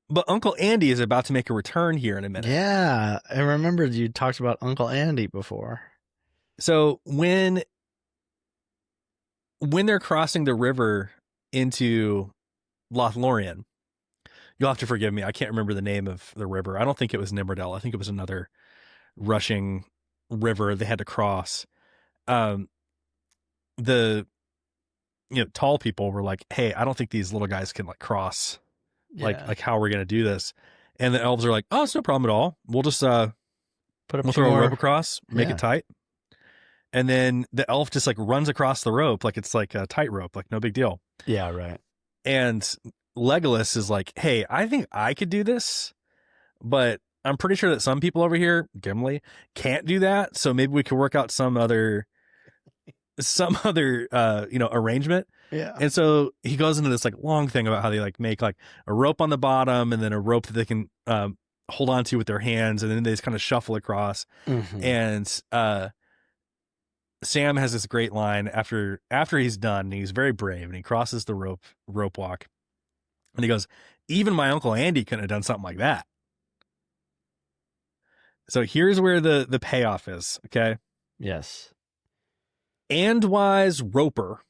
But Uncle Andy is about to make a return here in a minute.
Yeah, I remembered you talked about Uncle Andy before.
So when they're crossing the river into Lothlorien, you'll have to forgive me, I can't remember the name of the river. I don't think it was Nimrodel. I think it was another rushing river they had to cross. The tall people were like, hey, I don't think these little guys can like cross. Like how are we going to do this? And the elves are like, "Oh, it's no problem at all. We'll just we'll throw a rope across, make it tight." And then the elf just like runs across the rope like it's like a tightrope, like no big deal.
Yeah, right.
And Legolas is like, "Hey, I think I could do this, but I'm pretty sure that some people over here, Gimli, can't do that. So maybe we could work out some other arrangement."
Yeah.
And so he goes into this like long thing about how they like make like a rope on the bottom and then a rope that they can hold on to with their hands, and then they just kind of shuffle across.
Mm-hmm.
And Sam has this great line after he's done, and he's very brave, and he crosses the rope walk, and he goes, "Even my Uncle Andy couldn't have done something like that." So here's where the payoff is, okay?
Yes.
Andwise Roper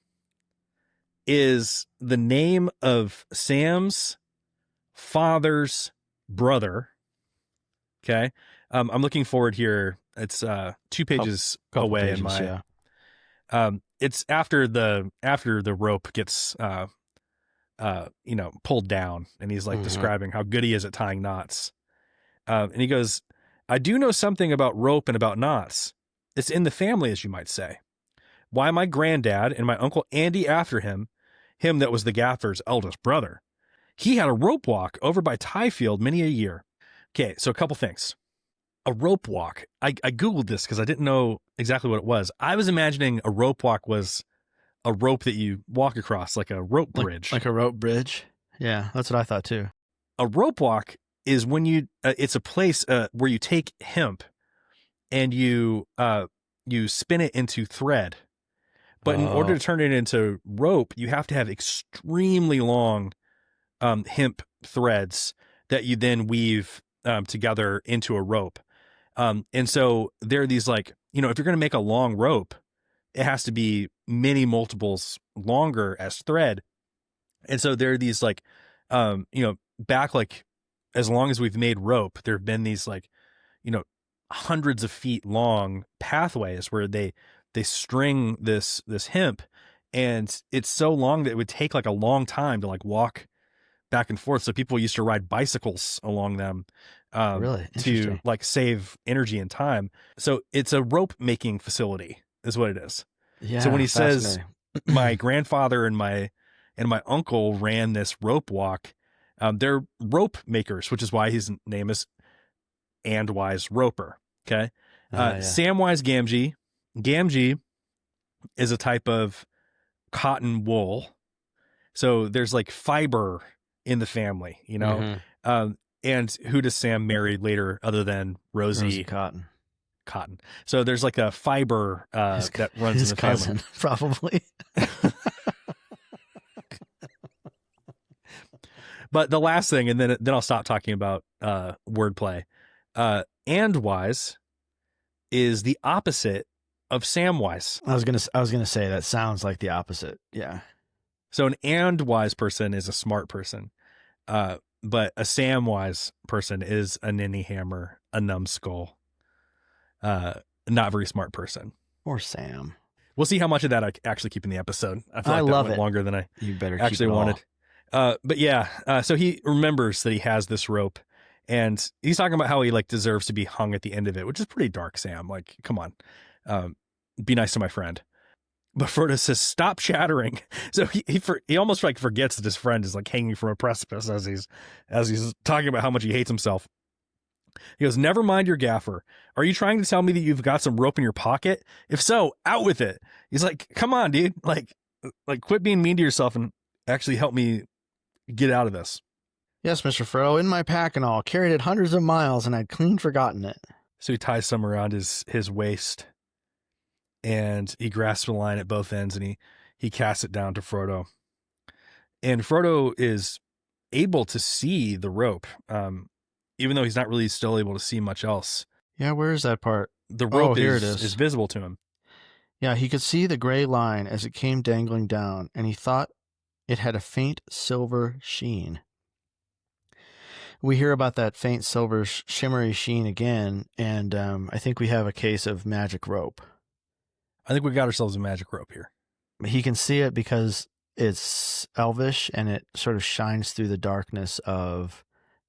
is the name of Sam's father's brother. Okay. I'm looking forward here. It's 2 pages away pages, in my it's after the rope gets pulled down, and he's like describing how good he is at tying knots. And he goes, "I do know something about rope and about knots. It's in the family, as you might say. Why, my granddad and my Uncle Andy after him that was the gaffer's eldest brother, he had a rope walk over by Tyfield many a year." Okay, so a couple things. A rope walk. I Googled this because I didn't know exactly what it was. I was imagining a rope walk was a rope that you walk across, like a rope bridge.
Like a rope bridge? Yeah, that's what I thought too.
A rope walk is when you, it's a place where you take hemp and you spin it into thread. But in order to turn it into rope, you have to have extremely long hemp threads that you then weave together into a rope. And so there are these like, if you're going to make a long rope, it has to be many multiples longer as thread. And so there are these like, back like as long as we've made rope, there have been these like, hundreds of feet long pathways where they string this hemp, and it's so long that it would take like a long time to like walk back and forth. So people used to ride bicycles along them
really
to like save energy and time. So it's a rope making facility is what it is.
Yeah.
So when he says my grandfather and my uncle ran this rope walk, they're rope makers, which is why his name is Andwise Roper. Okay. Samwise Gamgee. Gamgee is a type of cotton wool. So there's like fiber in the family, and who does Sam marry later other than Rosie
Cotton?
So there's like a fiber that runs in the
cousin,
family.
Probably.
But the last thing, and then I'll stop talking about wordplay. Andwise is the opposite of Samwise.
I was gonna say that sounds like the opposite. Yeah.
So an Andwise person is a smart person, but a Samwise person is a ninny hammer, a numbskull, not very smart person.
Or Sam.
We'll see how much of that I actually keep in the episode. I feel like
love
that went longer than I
actually
wanted. But yeah, so he remembers that he has this rope, and he's talking about how he like deserves to be hung at the end of it, which is pretty dark, Sam. Like, come on, be nice to my friend. But Frodo says, "Stop chattering." So he almost like forgets that his friend is like hanging from a precipice as he's talking about how much he hates himself. He goes, "Never mind your gaffer. Are you trying to tell me that you've got some rope in your pocket? If so, out with it." He's like, "Come on, dude. Like quit being mean to yourself and actually help me get out of this."
"Yes, Mr. Frodo, in my pack and all. Carried it hundreds of miles and I'd clean forgotten it."
So he ties some around his waist, and he grasps the line at both ends, and he casts it down to Frodo. And Frodo is able to see the rope, even though he's not really still able to see much else.
Yeah, where is that part?
The rope
here it is.
is visible to him.
Yeah, he could see the gray line as it came dangling down, and he thought it had a faint silver sheen. We hear about that faint silver shimmery sheen again, and I think we have a case of magic rope.
I think we got ourselves a magic rope here.
He can see it because it's elvish, and it sort of shines through the darkness of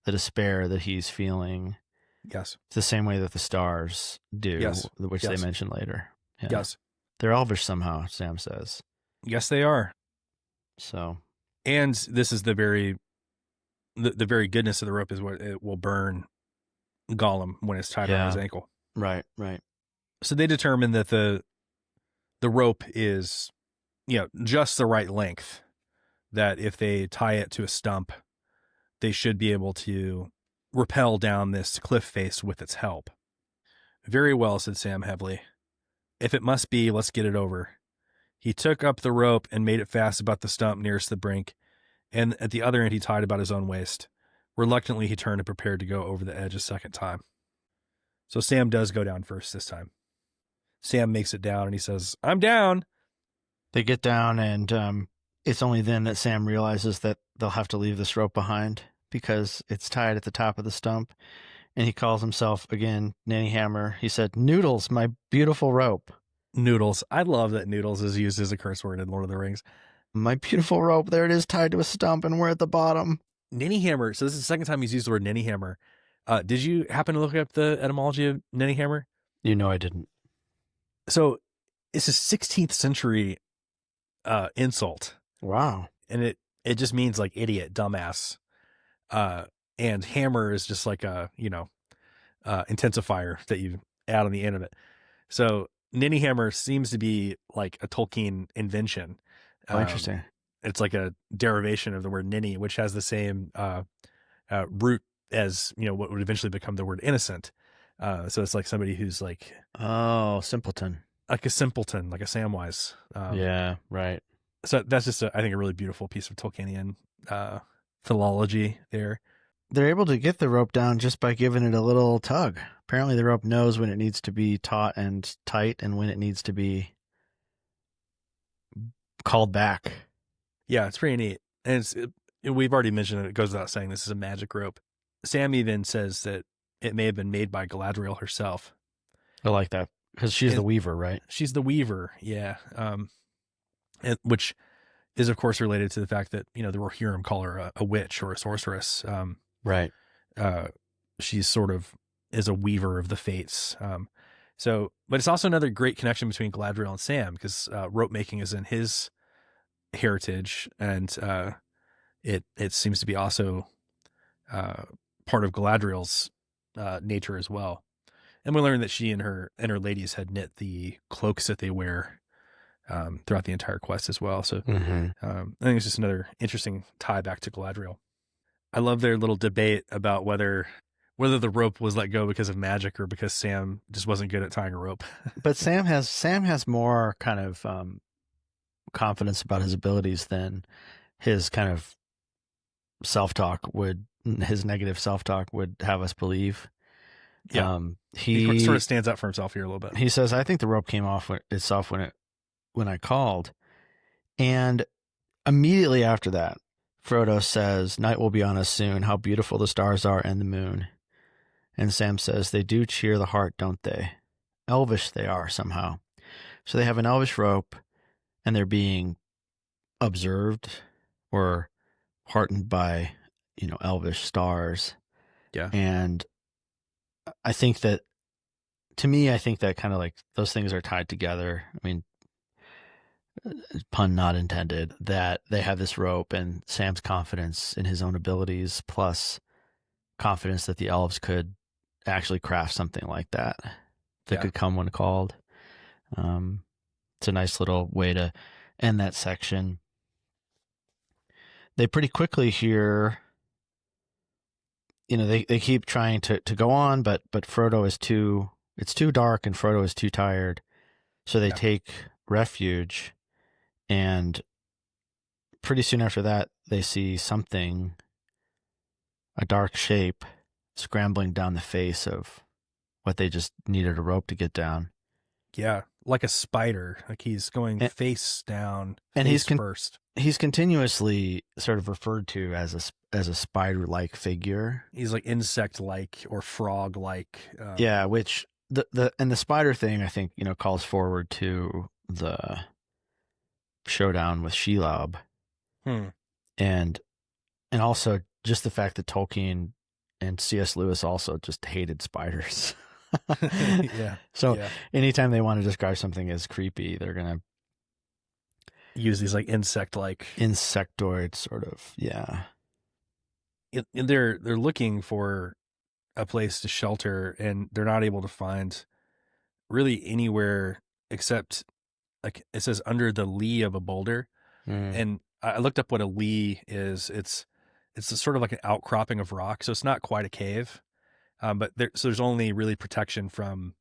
the despair that he's feeling.
Yes.
It's the same way that the stars do,
Yes.
which they mention later. Yeah.
Yes.
They're elvish somehow, Sam says.
Yes, they are.
So,
and this is the very goodness of the rope is what it will burn Gollum when it's tied around his ankle.
Right, right.
So they determine that the rope is, just the right length, that if they tie it to a stump, they should be able to rappel down this cliff face with its help. Very well, said Sam heavily. If it must be, let's get it over. He took up the rope and made it fast about the stump nearest the brink, and at the other end he tied about his own waist. Reluctantly, he turned and prepared to go over the edge a second time. So Sam does go down first this time. Sam makes it down and he says, I'm down.
They get down, and it's only then that Sam realizes that they'll have to leave this rope behind because it's tied at the top of the stump. And he calls himself, again, Nanny Hammer. He said, Noodles, my beautiful rope.
Noodles. I love that noodles is used as a curse word in Lord of the Rings.
My beautiful rope. There it is, tied to a stump, and we're at the bottom.
Ninny Hammer. So this is the second time he's used the word Ninny Hammer. Did you happen to look up the etymology of Ninny Hammer?
You know I didn't.
So it's a 16th century insult.
Wow.
And it just means like idiot, dumbass. And hammer is just like a, intensifier that you add on the end of it. So Ninny Hammer seems to be like a Tolkien invention.
Oh, interesting.
It's like a derivation of the word ninny, which has the same root as, what would eventually become the word innocent. So it's like somebody who's like...
Oh, simpleton.
Like a simpleton, like a Samwise.
Yeah, right.
So that's just, I think, a really beautiful piece of Tolkienian philology there.
They're able to get the rope down just by giving it a little tug. Apparently the rope knows when it needs to be taut and tight and when it needs to be called back.
Yeah, it's pretty neat. And we've already mentioned it goes without saying this is a magic rope. Sam even says that it may have been made by Galadriel herself.
I like that because she's the weaver, right?
She's the weaver, yeah. Which is, of course, related to the fact that, the Rohirrim call her a witch or a sorceress.
Right.
She's sort of is a weaver of the fates. But it's also another great connection between Galadriel and Sam because rope making is in his heritage, and it seems to be also part of Galadriel's nature as well. And we learned that she and her ladies had knit the cloaks that they wear throughout the entire quest as well. So I think it's just another interesting tie back to Galadriel. I love their little debate about whether the rope was let go because of magic or because Sam just wasn't good at tying a rope.
But Sam has more kind of confidence about his abilities than his kind of his negative self-talk would have us believe.
Yeah. He sort of stands up for himself here a little bit.
He says, I think the rope came off itself when I called. And immediately after that, Frodo says, night will be on us soon. How beautiful the stars are and the moon. And Sam says, they do cheer the heart, don't they? Elvish they are somehow. So they have an elvish rope and they're being observed or heartened by, elvish stars.
Yeah.
And I think that kind of like those things are tied together. I mean, pun not intended, that they have this rope and Sam's confidence in his own abilities plus confidence that the elves could actually craft something like that could come when called. It's a nice little way to end that section. They pretty quickly hear, they keep trying to go on, but Frodo it's too dark and Frodo is too tired. So they take refuge, and pretty soon after that, they see something, a dark shape, scrambling down the face of what they just needed a rope to get down.
Yeah, like a spider. Like he's going face down,
and
first.
He's continuously sort of referred to as a spider-like figure.
He's like insect-like or frog-like.
Yeah, which the spider thing I think calls forward to the showdown with Shelob, and also just the fact that Tolkien and C.S. Lewis also just hated spiders.
Yeah.
So
yeah.
anytime they want to describe something as creepy, they're gonna
Use these like insect-like.
insectoid sort of. Yeah.
And they're looking for a place to shelter, and they're not able to find really anywhere except, like it says, under the lee of a boulder. And I looked up what a lee is. It's a sort of like an outcropping of rock, so it's not quite a cave, but there's only really protection from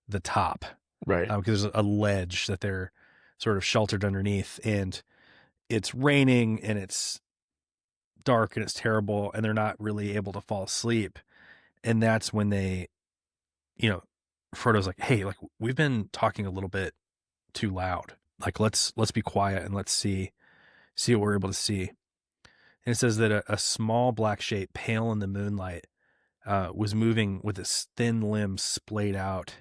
the top,
Right.
because there's a ledge that they're sort of sheltered underneath, and it's raining and it's dark and it's terrible, and they're not really able to fall asleep. And that's when they, Frodo's like, hey, like we've been talking a little bit too loud. Like let's be quiet and let's see what we're able to see. And it says that a small black shape, pale in the moonlight, was moving with its thin limbs splayed out,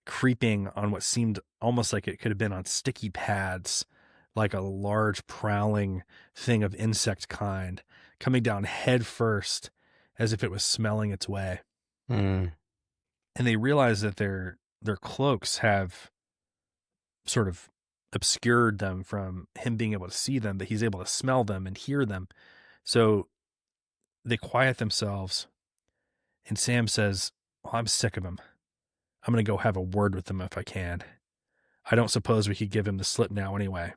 creeping on what seemed almost like it could have been on sticky pads, like a large prowling thing of insect kind, coming down head first as if it was smelling its way. And they realize that their cloaks have sort of obscured them from him being able to see them, but he's able to smell them and hear them. So they quiet themselves, and Sam says, well, I'm sick of him. I'm going to go have a word with him if I can. I don't suppose we could give him the slip now anyway.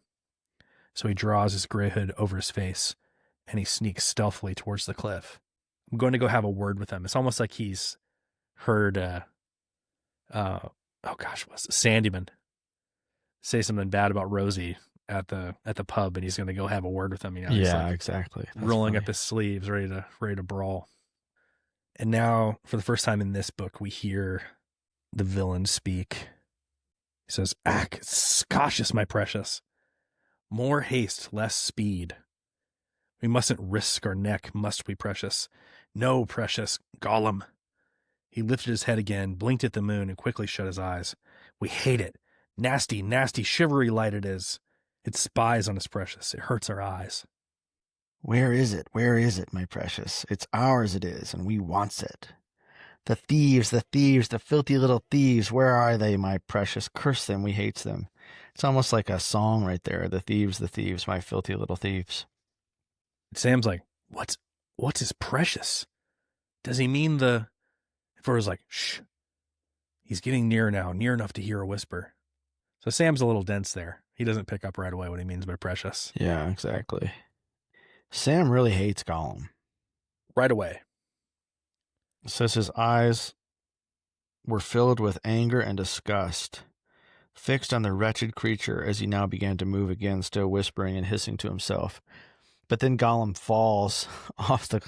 So he draws his gray hood over his face, and he sneaks stealthily towards the cliff. I'm going to go have a word with him. It's almost like he's heard, what's it? Sandyman say something bad about Rosie at the pub, and he's going to go have a word with him. He's like
exactly. That's
rolling
funny.
up his sleeves, ready to brawl. And now, for the first time in this book, we hear the villain speak. He says, "Act cautious, my precious. More haste, less speed. We mustn't risk our neck, must we, precious? No, precious, Gollum." He lifted his head again, blinked at the moon, and quickly shut his eyes. "We hate it. Nasty, nasty, shivery light it is. It spies on us, precious. It hurts our eyes."
Where is it? Where is it, my precious? It's ours it is, and we wants it. The thieves, the filthy little thieves, where are they, my precious? Curse them, we hates them. It's almost like a song right there. The thieves, my filthy little thieves.
Sam's like, what's his precious? Does he mean the... Frodo's like, shh. He's getting near now, near enough to hear a whisper. So Sam's a little dense there. He doesn't pick up right away what he means by precious.
Yeah, exactly. Sam really hates Gollum.
Right away.
It says his eyes were filled with anger and disgust, fixed on the wretched creature as he now began to move again, still whispering and hissing to himself. But then Gollum falls off the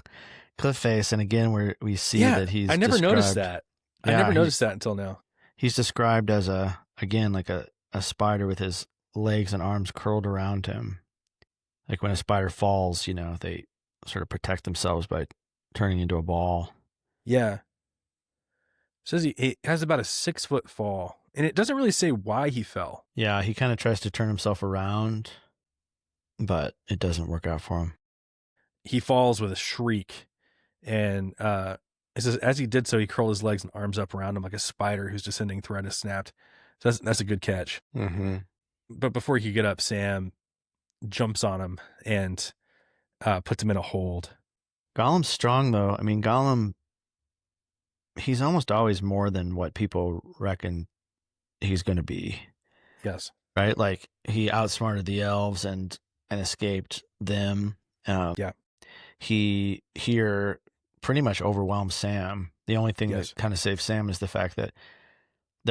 cliff face, and again we see that he's
I never noticed that. I never noticed that until now.
He's described as a spider with his legs and arms curled around him. Like when a spider falls, they sort of protect themselves by turning into a ball.
Yeah. It says he has about a 6-foot fall, and it doesn't really say why he fell.
Yeah, he kind of tries to turn himself around, but it doesn't work out for him.
He falls with a shriek, and it says as he did so, he curled his legs and arms up around him like a spider whose descending thread is snapped. So that's a good catch.
Mm-hmm.
But before he could get up, Sam jumps on him and puts him in a hold.
Gollum's strong, though. I mean, Gollum, he's almost always more than what people reckon he's going to be.
Yes.
Right? Like, he outsmarted the elves and escaped them.
Yeah.
He here pretty much overwhelmed Sam. The only thing that kind of saves Sam is the fact that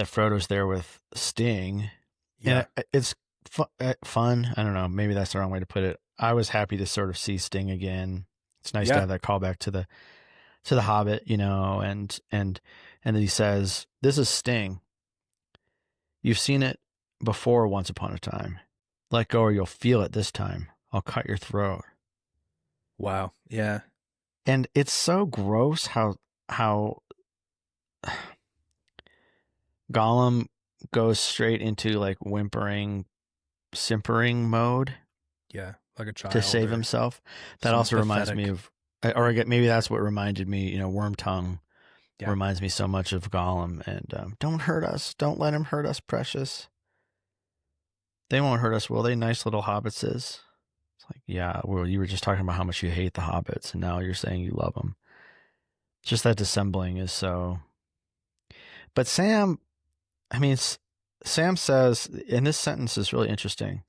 Frodo's there with Sting.
Yeah.
And it's fun. I don't know. Maybe that's the wrong way to put it. I was happy to sort of see Sting again. It's nice to have that callback to the Hobbit, and then he says, "This is Sting. You've seen it before once upon a time. Let go or you'll feel it this time. I'll cut your throat."
Wow. Yeah.
And it's so gross how Gollum goes straight into like whimpering, simpering mode.
Yeah. Like a child.
To save himself. That also reminds me or I get maybe that's what reminded me. You know, Worm Tongue
Yeah.
reminds me so much of Gollum. And don't hurt us. Don't let him hurt us, precious. They won't hurt us, will they? Nice little hobbitses. It's like, yeah. Well, you were just talking about how much you hate the hobbits, and now you're saying you love them. Just that dissembling is so. But Sam, I mean, Sam says, and this sentence is really interesting.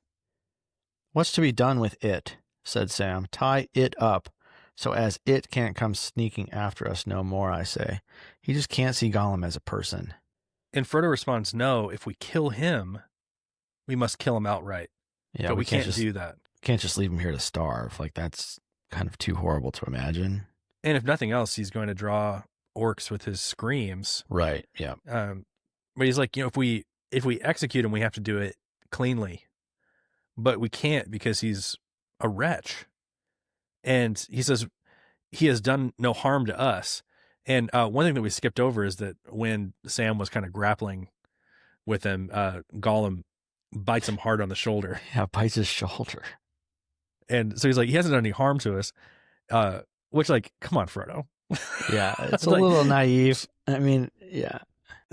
What's to be done with it? Said Sam. Tie it up, so as it can't come sneaking after us no more, I say. He just can't see Gollum as a person.
And Frodo responds, no, if we kill him, we must kill him outright.
Yeah,
but we can't do that.
Can't just leave him here to starve. Like, that's kind of too horrible to imagine.
And if nothing else, he's going to draw orcs with his screams.
Right, yeah.
But he's like, you know, if we execute him, we have to do it cleanly. But we can't because he's a wretch. And he says he has done no harm to us. And one thing that we skipped over is that when Sam was kind of grappling with him, Gollum bites him hard on the shoulder.
Yeah, bites his shoulder.
And so he's like, he hasn't done any harm to us. Which, like, come on, Frodo.
Yeah, it's a little naive. I mean, yeah.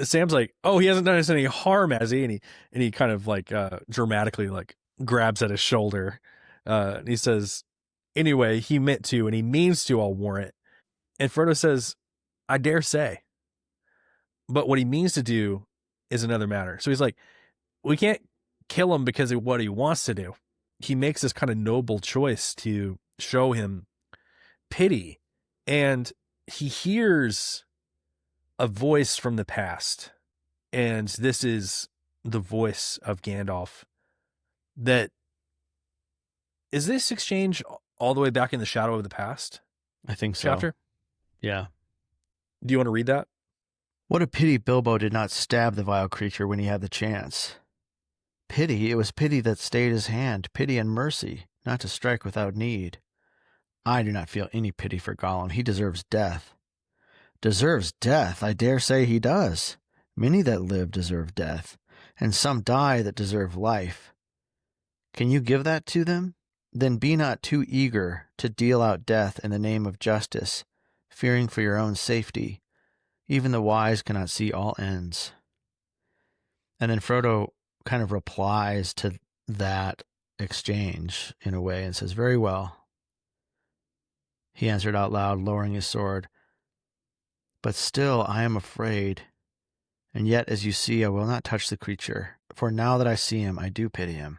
Sam's like, oh, he hasn't done us any harm, has he? And he kind of like dramatically like grabs at his shoulder. And he says, anyway, he meant to, and he means to, I'll warrant. And Frodo says, I dare say. But what he means to do is another matter. So he's like, we can't kill him because of what he wants to do. He makes this kind of noble choice to show him pity. And he hears a voice from the past. And this is the voice of Gandalf. Is this exchange all the way back in the Shadow of the Past?
I think so.
Chapter?
Yeah.
Do you want to read that?
What a pity Bilbo did not stab the vile creature when he had the chance. Pity, it was pity that stayed his hand, pity and mercy, not to strike without need. I do not feel any pity for Gollum. He deserves death. Deserves death? I dare say he does. Many that live deserve death, and some die that deserve life. Can you give that to them? Then be not too eager to deal out death in the name of justice, fearing for your own safety. Even the wise cannot see all ends. And then Frodo kind of replies to that exchange in a way and says, very well. He answered out loud, lowering his sword. But still I am afraid. And yet, as you see, I will not touch the creature. For now that I see him, I do pity him.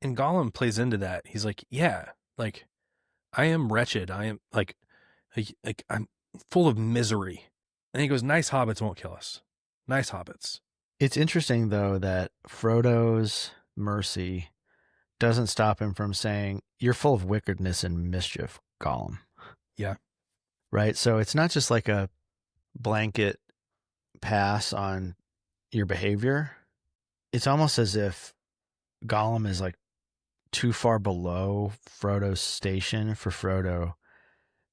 And Gollum plays into that. He's like, yeah, like, I am wretched. I am like I'm full of misery. And he goes, nice hobbits won't kill us. Nice hobbits.
It's interesting, though, that Frodo's mercy doesn't stop him from saying, you're full of wickedness and mischief, Gollum.
Yeah.
Right? So it's not just like a blanket pass on your behavior. It's almost as if Gollum is like too far below Frodo's station for Frodo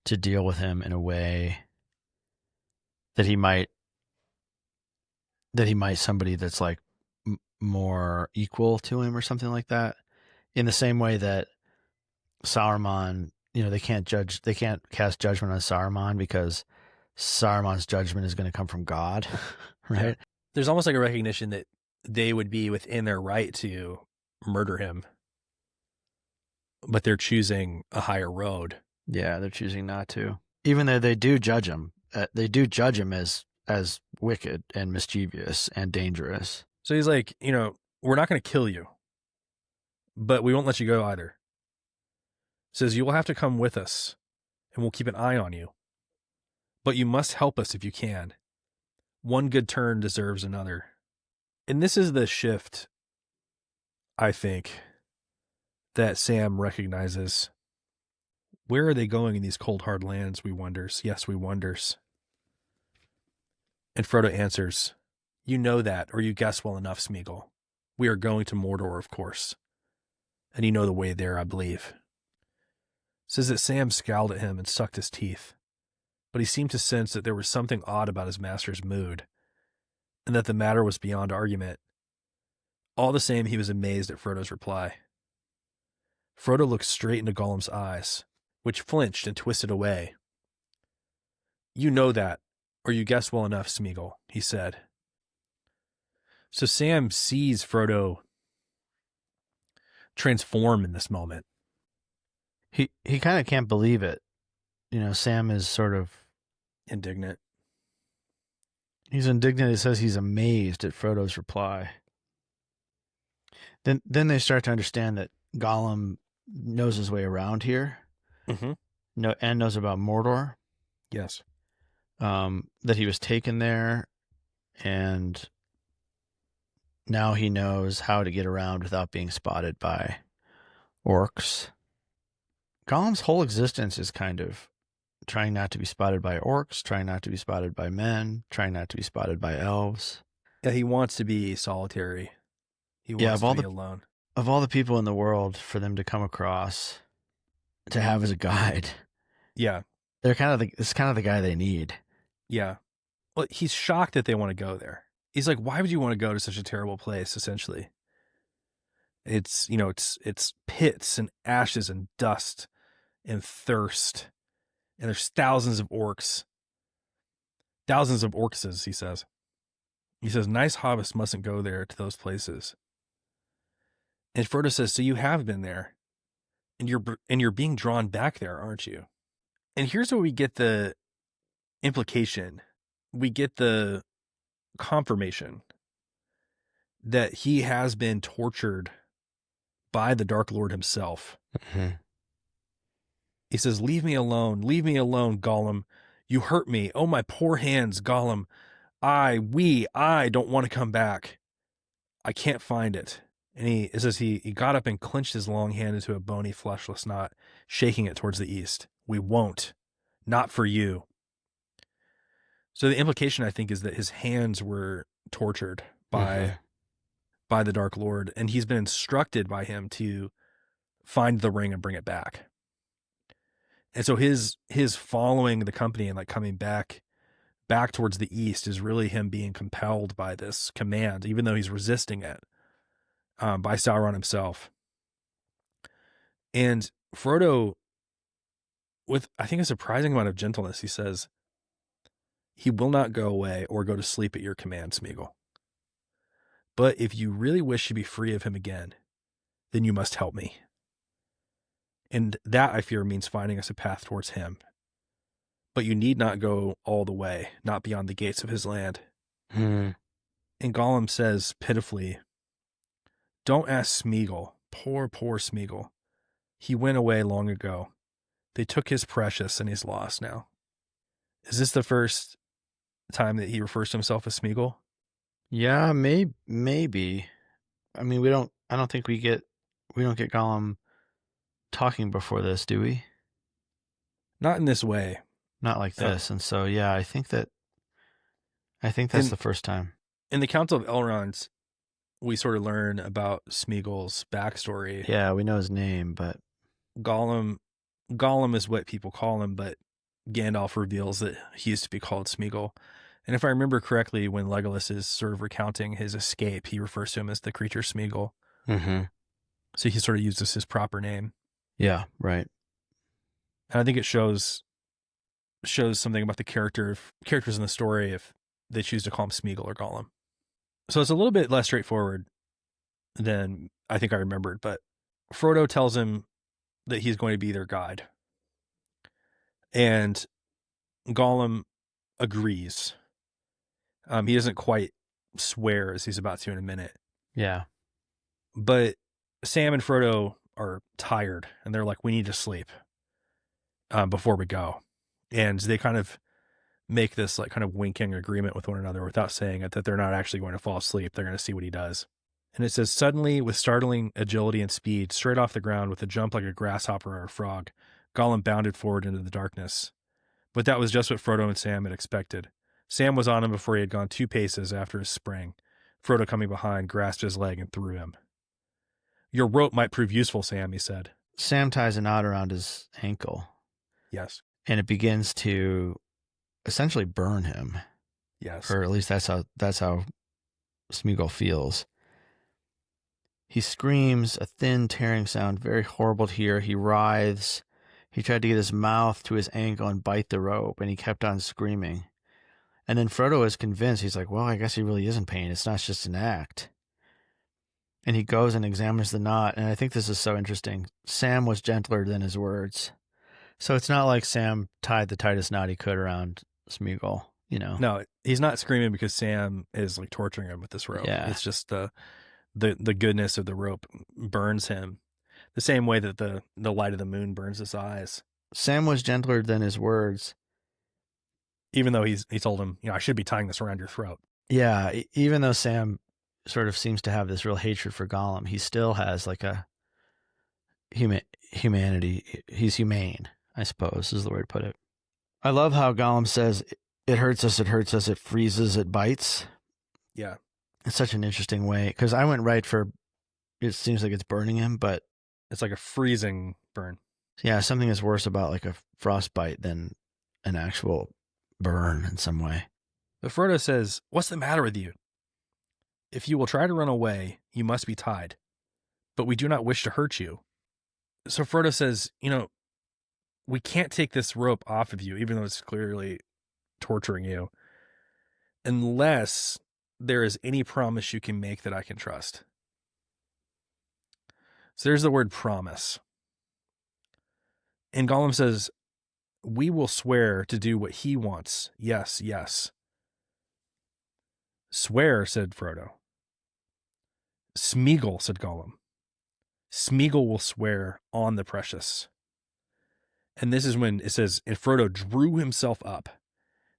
to deal with him in a way that he might somebody that's like more equal to him or something like that. In the same way that Sauron, you know, they can't cast judgment on Saruman because Saruman's judgment is going to come from God, right?
Yeah. There's almost like a recognition that they would be within their right to murder him, but they're choosing a higher road.
Yeah, they're choosing not to. Even though they do judge him. They do judge him as wicked and mischievous and dangerous.
So he's like, you know, we're not going to kill you, but we won't let you go either. Says you will have to come with us and we'll keep an eye on you, but you must help us if you can. One good turn deserves another. And this is the shift, I think, that Sam recognizes. Where are they going in these cold, hard lands, we wonders? Yes, we wonders. And Frodo answers, you know that, or you guess well enough, Sméagol. We are going to Mordor, of course. And you know the way there, I believe. Says that Sam scowled at him and sucked his teeth, but he seemed to sense that there was something odd about his master's mood, and that the matter was beyond argument. All the same, he was amazed at Frodo's reply. Frodo looked straight into Gollum's eyes, which flinched and twisted away. "You know that, or you guess well enough, Sméagol," he said. So Sam sees Frodo transform in this moment.
He kind of can't believe it. Sam is sort of
indignant.
He's indignant. It says he's amazed at Frodo's reply. Then they start to understand that Gollum knows his way around here.
Mm-hmm.
And knows about Mordor.
Yes.
That he was taken there, and now he knows how to get around without being spotted by orcs. Gollum's whole existence is kind of trying not to be spotted by orcs, trying not to be spotted by men, trying not to be spotted by elves.
Yeah, he wants to be solitary. He wants to be alone.
Of all the people in the world, for them to come across, to have as a guide.
Yeah.
It's kind of the guy they need.
Yeah. Well, he's shocked that they want to go there. He's like, why would you want to go to such a terrible place, essentially? It's pits and ashes and dust and thirst. And there's thousands of orcs. Thousands of orcses, he says. He says, nice hobbits mustn't go there to those places. And Frodo says, so you have been there. And you're being drawn back there, aren't you? And here's where we get the implication. We get the confirmation that he has been tortured by the Dark Lord himself.
Mm-hmm.
He says, leave me alone, Gollum. You hurt me. Oh, my poor hands, Gollum. I don't want to come back. I can't find it. And it says he got up and clenched his long hand into a bony, fleshless knot, shaking it towards the east. We won't. Not for you. So the implication, I think, is that his hands were tortured by the Dark Lord, and he's been instructed by him to find the ring and bring it back. And so his following the company and like coming back towards the east is really him being compelled by this command, even though he's resisting it, by Sauron himself. And Frodo, with I think a surprising amount of gentleness, he says, he will not go away or go to sleep at your command, Sméagol. But if you really wish to be free of him again, then you must help me. And that, I fear, means finding us a path towards him. But you need not go all the way, not beyond the gates of his land.
And
Gollum says pitifully, don't ask Sméagol, poor Sméagol. He went away long ago. They took his precious and he's lost now. Is this the first time that he refers to himself as Sméagol?
Yeah, maybe. I mean, I don't think we don't get Gollum talking before this, do we?
Not in this way.
Not like this. And so, yeah, I think that's the first time. In
the Council of Elrond, we sort of learn about Sméagol's backstory.
Yeah, we know his name, but
Gollum is what people call him, but Gandalf reveals that he used to be called Sméagol. And if I remember correctly, when Legolas is sort of recounting his escape, he refers to him as the creature Sméagol.
Mm-hmm.
So he sort of uses his proper name.
Yeah, right.
And I think it shows something about the characters in the story if they choose to call him Sméagol or Gollum. So it's a little bit less straightforward than I think I remembered, but Frodo tells him that he's going to be their guide. And Gollum agrees. He doesn't quite swear as he's about to in a minute.
Yeah.
But Sam and Frodo are tired and they're like, we need to sleep before we go. And they kind of make this like kind of winking agreement with one another without saying it, that they're not actually going to fall asleep. They're going to see what he does. And it says, suddenly, with startling agility and speed, straight off the ground with a jump like a grasshopper or a frog, Gollum bounded forward into the darkness. But that was just what Frodo and Sam had expected. Sam was on him before he had gone 2 paces after his spring. Frodo, coming behind, grasped his leg and threw him. Your rope might prove useful, Sam, he said.
Sam ties a knot around his ankle.
Yes.
And it begins to essentially burn him.
Yes.
Or at least that's how Sméagol feels. He screams, a thin, tearing sound, very horrible to hear. He writhes. He tried to get his mouth to his ankle and bite the rope, and he kept on screaming. And then Frodo is convinced. He's like, well, I guess he really is in pain. It's not just an act. And he goes and examines the knot. And I think this is so interesting. Sam was gentler than his words. So it's not like Sam tied the tightest knot he could around Sméagol, you know?
No, he's not screaming because Sam is like torturing him with this rope.
Yeah.
It's just the goodness of the rope burns him the same way that the light of the moon burns his eyes.
Sam was gentler than his words.
Even though he told him, I should be tying this around your throat.
Yeah, even though Sam sort of seems to have this real hatred for Gollum, he still has like a humanity. He's humane, I suppose, is the way to put it. I love how Gollum says, it hurts us, it freezes, it bites.
Yeah.
It's such an interesting way, because I went right for, it seems like it's burning him, but
it's like a freezing burn.
Yeah, something is worse about like a frostbite than an actual burn in some way.
But Frodo says, what's the matter with you? If you will try to run away, you must be tied. But we do not wish to hurt you. So Frodo says, we can't take this rope off of you, even though it's clearly torturing you, unless there is any promise you can make that I can trust. So there's the word promise. And Gollum says, we will swear to do what he wants. Yes, yes. Swear, said Frodo. Sméagol, said Gollum. Sméagol will swear on the precious. And this is when it says, and Frodo drew himself up.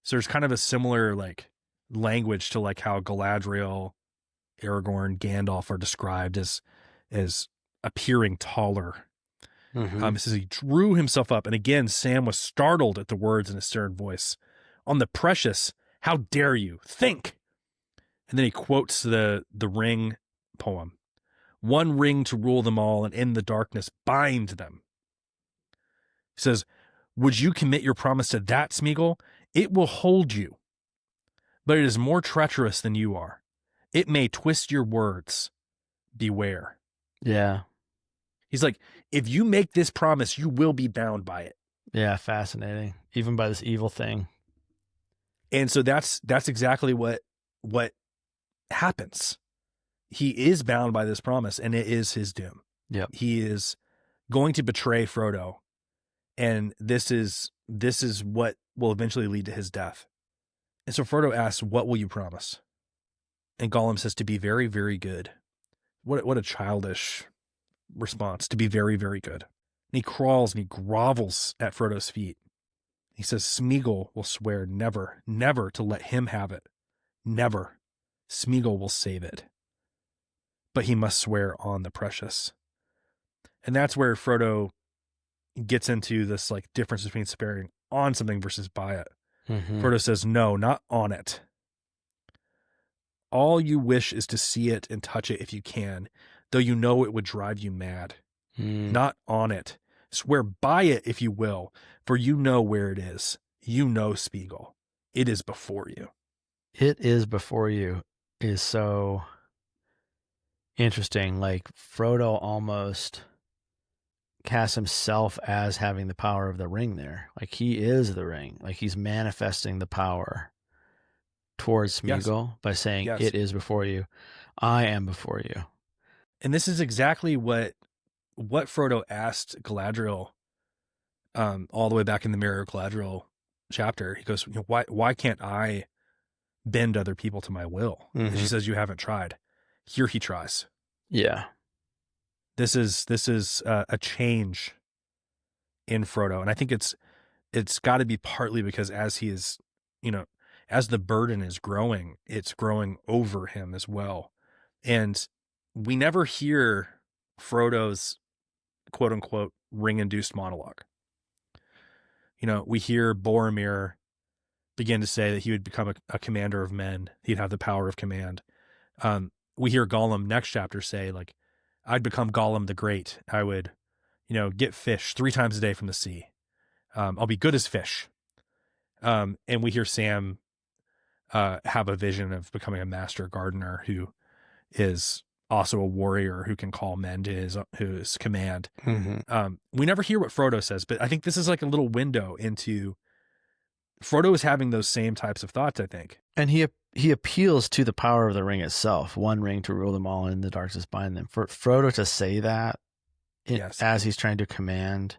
So there's kind of a similar like language to like how Galadriel, Aragorn, Gandalf are described as appearing taller.
Mm-hmm.
It says he drew himself up. And again, Sam was startled at the words in a stern voice. On the precious, how dare you? Think! And then he quotes the ring poem. One ring to rule them all, and in the darkness bind them. He says, would you commit your promise to that, Sméagol? It will hold you. But it is more treacherous than you are. It may twist your words. Beware.
Yeah.
He's like, if you make this promise, you will be bound by it.
Yeah, fascinating. Even by this evil thing.
And so that's exactly what happens. He is bound by this promise, and it is his doom.
Yep.
He is going to betray Frodo, and this is what will eventually lead to his death. And so Frodo asks, what will you promise? And Gollum says, to be very, very good. What a childish response, to be very, very good. And he crawls and he grovels at Frodo's feet. He says, Sméagol will swear never, never to let him have it. Never. Sméagol will save it. But he must swear on the precious. And that's where Frodo gets into this like difference between swearing on something versus by it.
Mm-hmm.
Frodo says, no, not on it. All you wish is to see it and touch it if you can, though you know it would drive you mad. Not on it. Swear by it if you will, for you know where it is. You know Sméagol. It is before you.
It is before you is so interesting. Like Frodo almost casts himself as having the power of the ring there. Like he is the ring. Like he's manifesting the power towards Sméagol by saying, it is before you. I am before you.
And this is exactly what Frodo asked Galadriel all the way back in the Mirror of Galadriel chapter. He goes, why can't I bend other people to my will?
Mm-hmm.
And she says, you haven't tried. Here he tries.
Yeah.
This is a change in Frodo. And I think it's got to be partly because as he is, as the burden is growing, it's growing over him as well. And we never hear Frodo's quote unquote ring-induced monologue. We hear Boromir begin to say that he would become a commander of men. He'd have the power of command. We hear Gollum next chapter say, like, I'd become Gollum the Great. I would, get fish 3 times a day from the sea. I'll be good as fish. And we hear Sam have a vision of becoming a master gardener who is also a warrior who can call men to his command.
Mm-hmm.
We never hear what Frodo says, but I think this is like a little window into Frodo is having those same types of thoughts, I think.
And he appeals to the power of the ring itself, one ring to rule them all, and the darkness bind them. For Frodo to say that
Yes.
as he's trying to command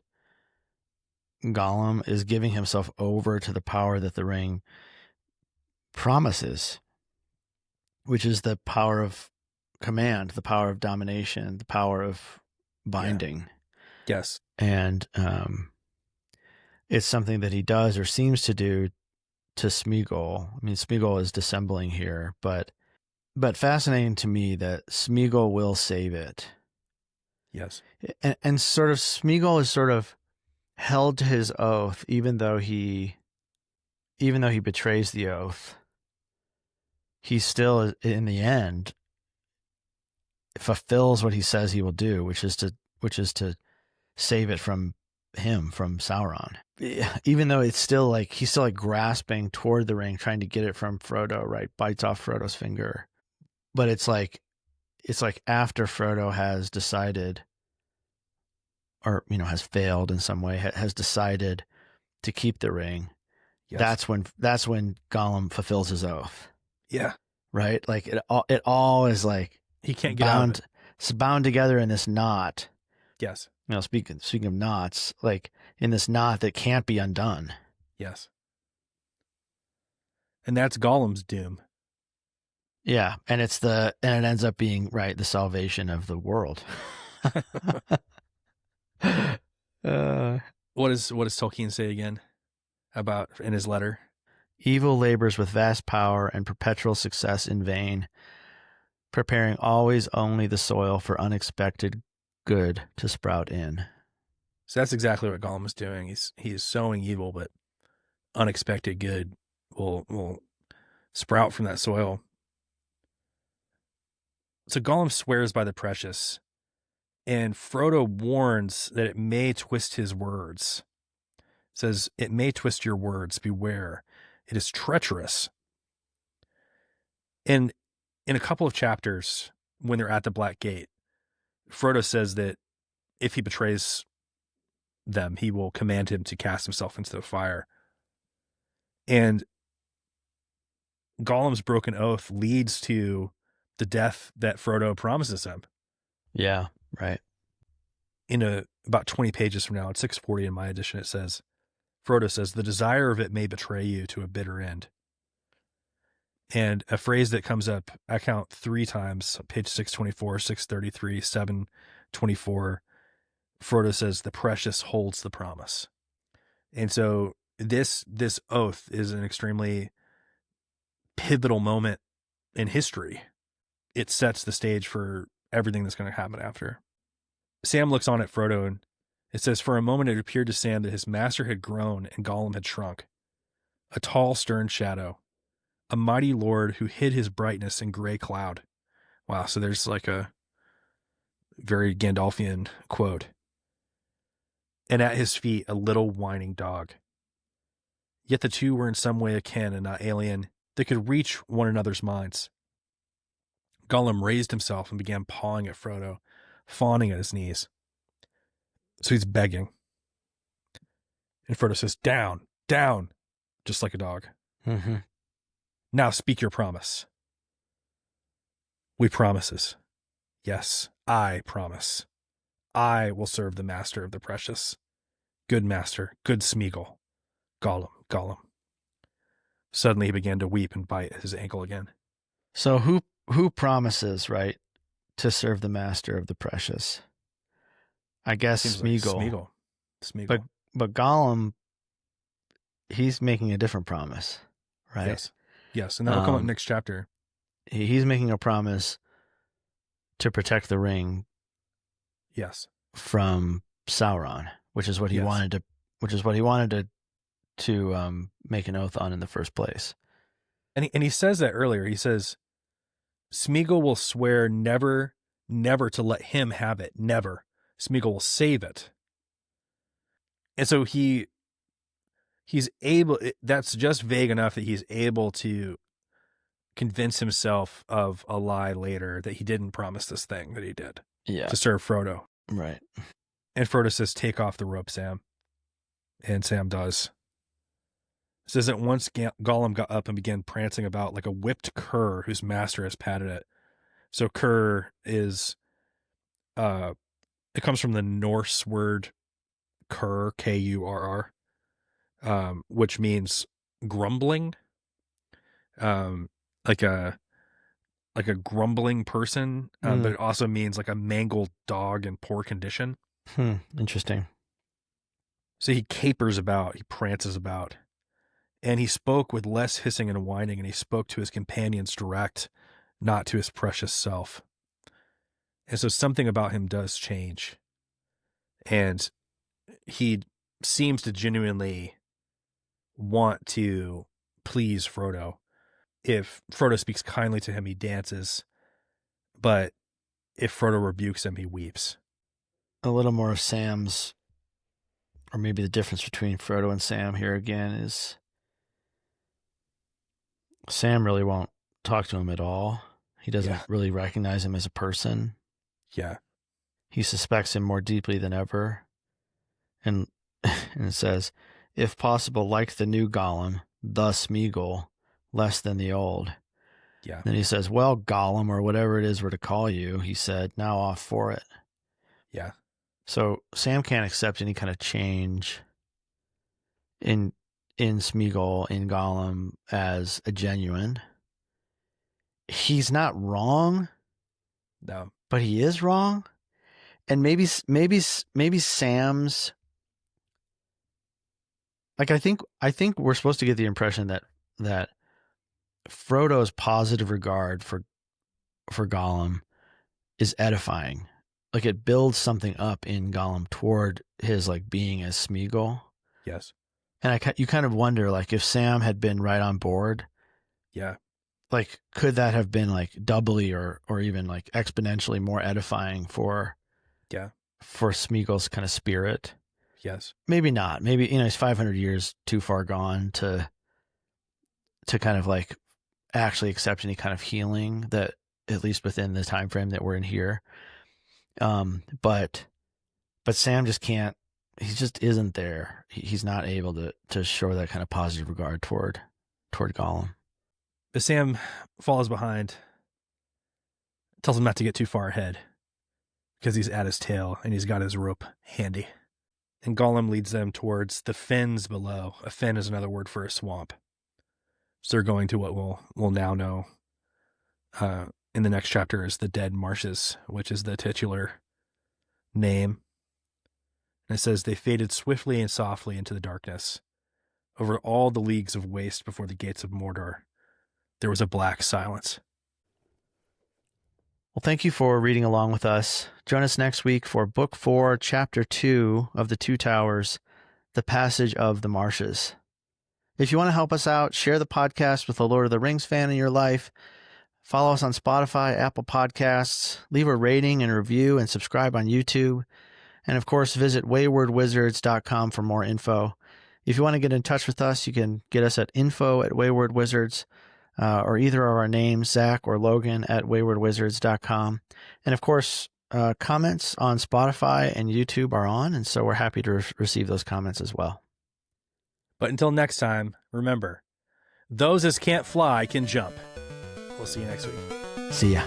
Gollum is giving himself over to the power that the ring promises, which is the power of command, the power of domination, the power of binding.
Yes.
And it's something that he does or seems to do to Sméagol. I mean, Sméagol is dissembling here, but fascinating to me that Sméagol will save it.
Yes.
And sort of Sméagol is sort of held to his oath, even though he betrays the oath. He still, in the end, fulfills what he says he will do, which is to save it from him, from Sauron. Even though it's still like he's still like grasping toward the ring, trying to get it from Frodo, right? Bites off Frodo's finger. But it's like after Frodo has decided, or has failed in some way, has decided to keep the ring. Yes. That's when Gollum fulfills his oath.
Yeah.
Right? Like it all is like
he can't get out of it.
It's bound together in this knot.
Yes.
Speaking of knots, like in this knot that can't be undone.
Yes. And that's Gollum's doom.
Yeah, and it ends up being the salvation of the world.
What does Tolkien say again about in his letter?
Evil labors with vast power and perpetual success in vain, preparing always only the soil for unexpected good to sprout in.
So that's exactly what Gollum is doing. He's sowing evil, but unexpected good will sprout from that soil. So Gollum swears by the precious, and Frodo warns that it may twist his words. Says, it may twist your words, beware. It is treacherous. And in a couple of chapters, when they're at the Black Gate, Frodo says that if he betrays them, he will command him to cast himself into the fire. And Gollum's broken oath leads to the death that Frodo promises him.
Yeah, right.
In about 20 pages from now, at 640 in my edition, it says, Frodo says, the desire of it may betray you to a bitter end. And a phrase that comes up, I count 3 times, page 624, 633, 724, Frodo says, the precious holds the promise. And so this oath is an extremely pivotal moment in history. It sets the stage for everything that's going to happen after. Sam looks on at Frodo, and it says, for a moment it appeared to Sam that his master had grown and Gollum had shrunk. A tall, stern shadow. A mighty lord who hid his brightness in gray cloud. Wow, so there's like a very Gandalfian quote. And at his feet, a little whining dog. Yet the two were in some way akin and not alien. They could reach one another's minds. Gollum raised himself and began pawing at Frodo, fawning at his knees. So he's begging. And Frodo says, down, down, just like a dog.
Mm-hmm.
Now speak your promise. We promises. Yes, I promise. I will serve the master of the precious. Good master, good Sméagol. Gollum, Gollum. Suddenly he began to weep and bite at his ankle again.
So who promises, right, to serve the master of the precious? I guess Sméagol.
Sméagol.
But Gollum, he's making a different promise, right?
Yes, and that'll come up next chapter.
He's making a promise to protect the ring.
Yes.
From Sauron, which is what he wanted to make an oath on in the first place.
And he says that earlier. He says, Sméagol will swear never to let him have it. Never. Sméagol will save it. And so he's able, that's just vague enough that he's able to convince himself of a lie later that he didn't promise this thing that he did to serve Frodo.
Right.
And Frodo says, "Take off the rope, Sam." And Sam does. It says that once Gollum got up and began prancing about like a whipped cur whose master has patted it. So cur is, it comes from the Norse word cur, Kurr, which means grumbling, like a grumbling person, but it also means like a mangled dog in poor condition.
Interesting.
So he capers about, he prances about, and he spoke with less hissing and whining, and he spoke to his companions direct, not to his precious self. And so something about him does change, and he seems to genuinely want to please Frodo. If Frodo speaks kindly to him, he dances, but if Frodo rebukes him, he weeps.
A little more of Sam's, or maybe the difference between Frodo and Sam here again is Sam really won't talk to him at all. He doesn't really recognize him as a person.
Yeah.
He suspects him more deeply than ever. And it says, if possible, like the new Gollum, the Sméagol, less than the old.
Yeah.
Then he says, well, Gollum, or whatever it is we're to call you, he said, now off for it.
Yeah.
So Sam can't accept any kind of change in Sméagol, in Gollum, as a genuine. He's not wrong.
No.
But he is wrong. And maybe Sam's, like, I think we're supposed to get the impression that Frodo's positive regard for Gollum is edifying. Like, it builds something up in Gollum toward his like being as Sméagol.
Yes.
And you kind of wonder, like, if Sam had been right on board.
Yeah.
Like, could that have been like doubly or even like exponentially more edifying for Sméagol's kind of spirit?
Yes.
Maybe not. Maybe, he's 500 years too far gone to kind of like actually accept any kind of healing, that at least within the time frame that we're in here. But Sam just can't. He just isn't there. He's not able to show that kind of positive regard toward Gollum.
But Sam follows behind, tells him not to get too far ahead because he's at his tail and he's got his rope handy. And Gollum leads them towards the fens below. A fen is another word for a swamp. So they're going to what we'll now know in the next chapter as the Dead Marshes, which is the titular name. And it says, they faded swiftly and softly into the darkness. Over all the leagues of waste before the gates of Mordor, there was a black silence.
Well, thank you for reading along with us. Join us next week for Book 4, Chapter 2 of The Two Towers, The Passage of the Marshes. If you want to help us out, share the podcast with a Lord of the Rings fan in your life. Follow us on Spotify, Apple Podcasts, leave a rating and review, and subscribe on YouTube. And of course, visit waywardwizards.com for more info. If you want to get in touch with us, you can get us at info@waywardwizards, or either of our names, Zach or Logan, at waywardwizards.com. And of course, comments on Spotify and YouTube are on, and so we're happy to receive those comments as well.
But until next time, remember, those as can't fly can jump. We'll see you next week.
See ya.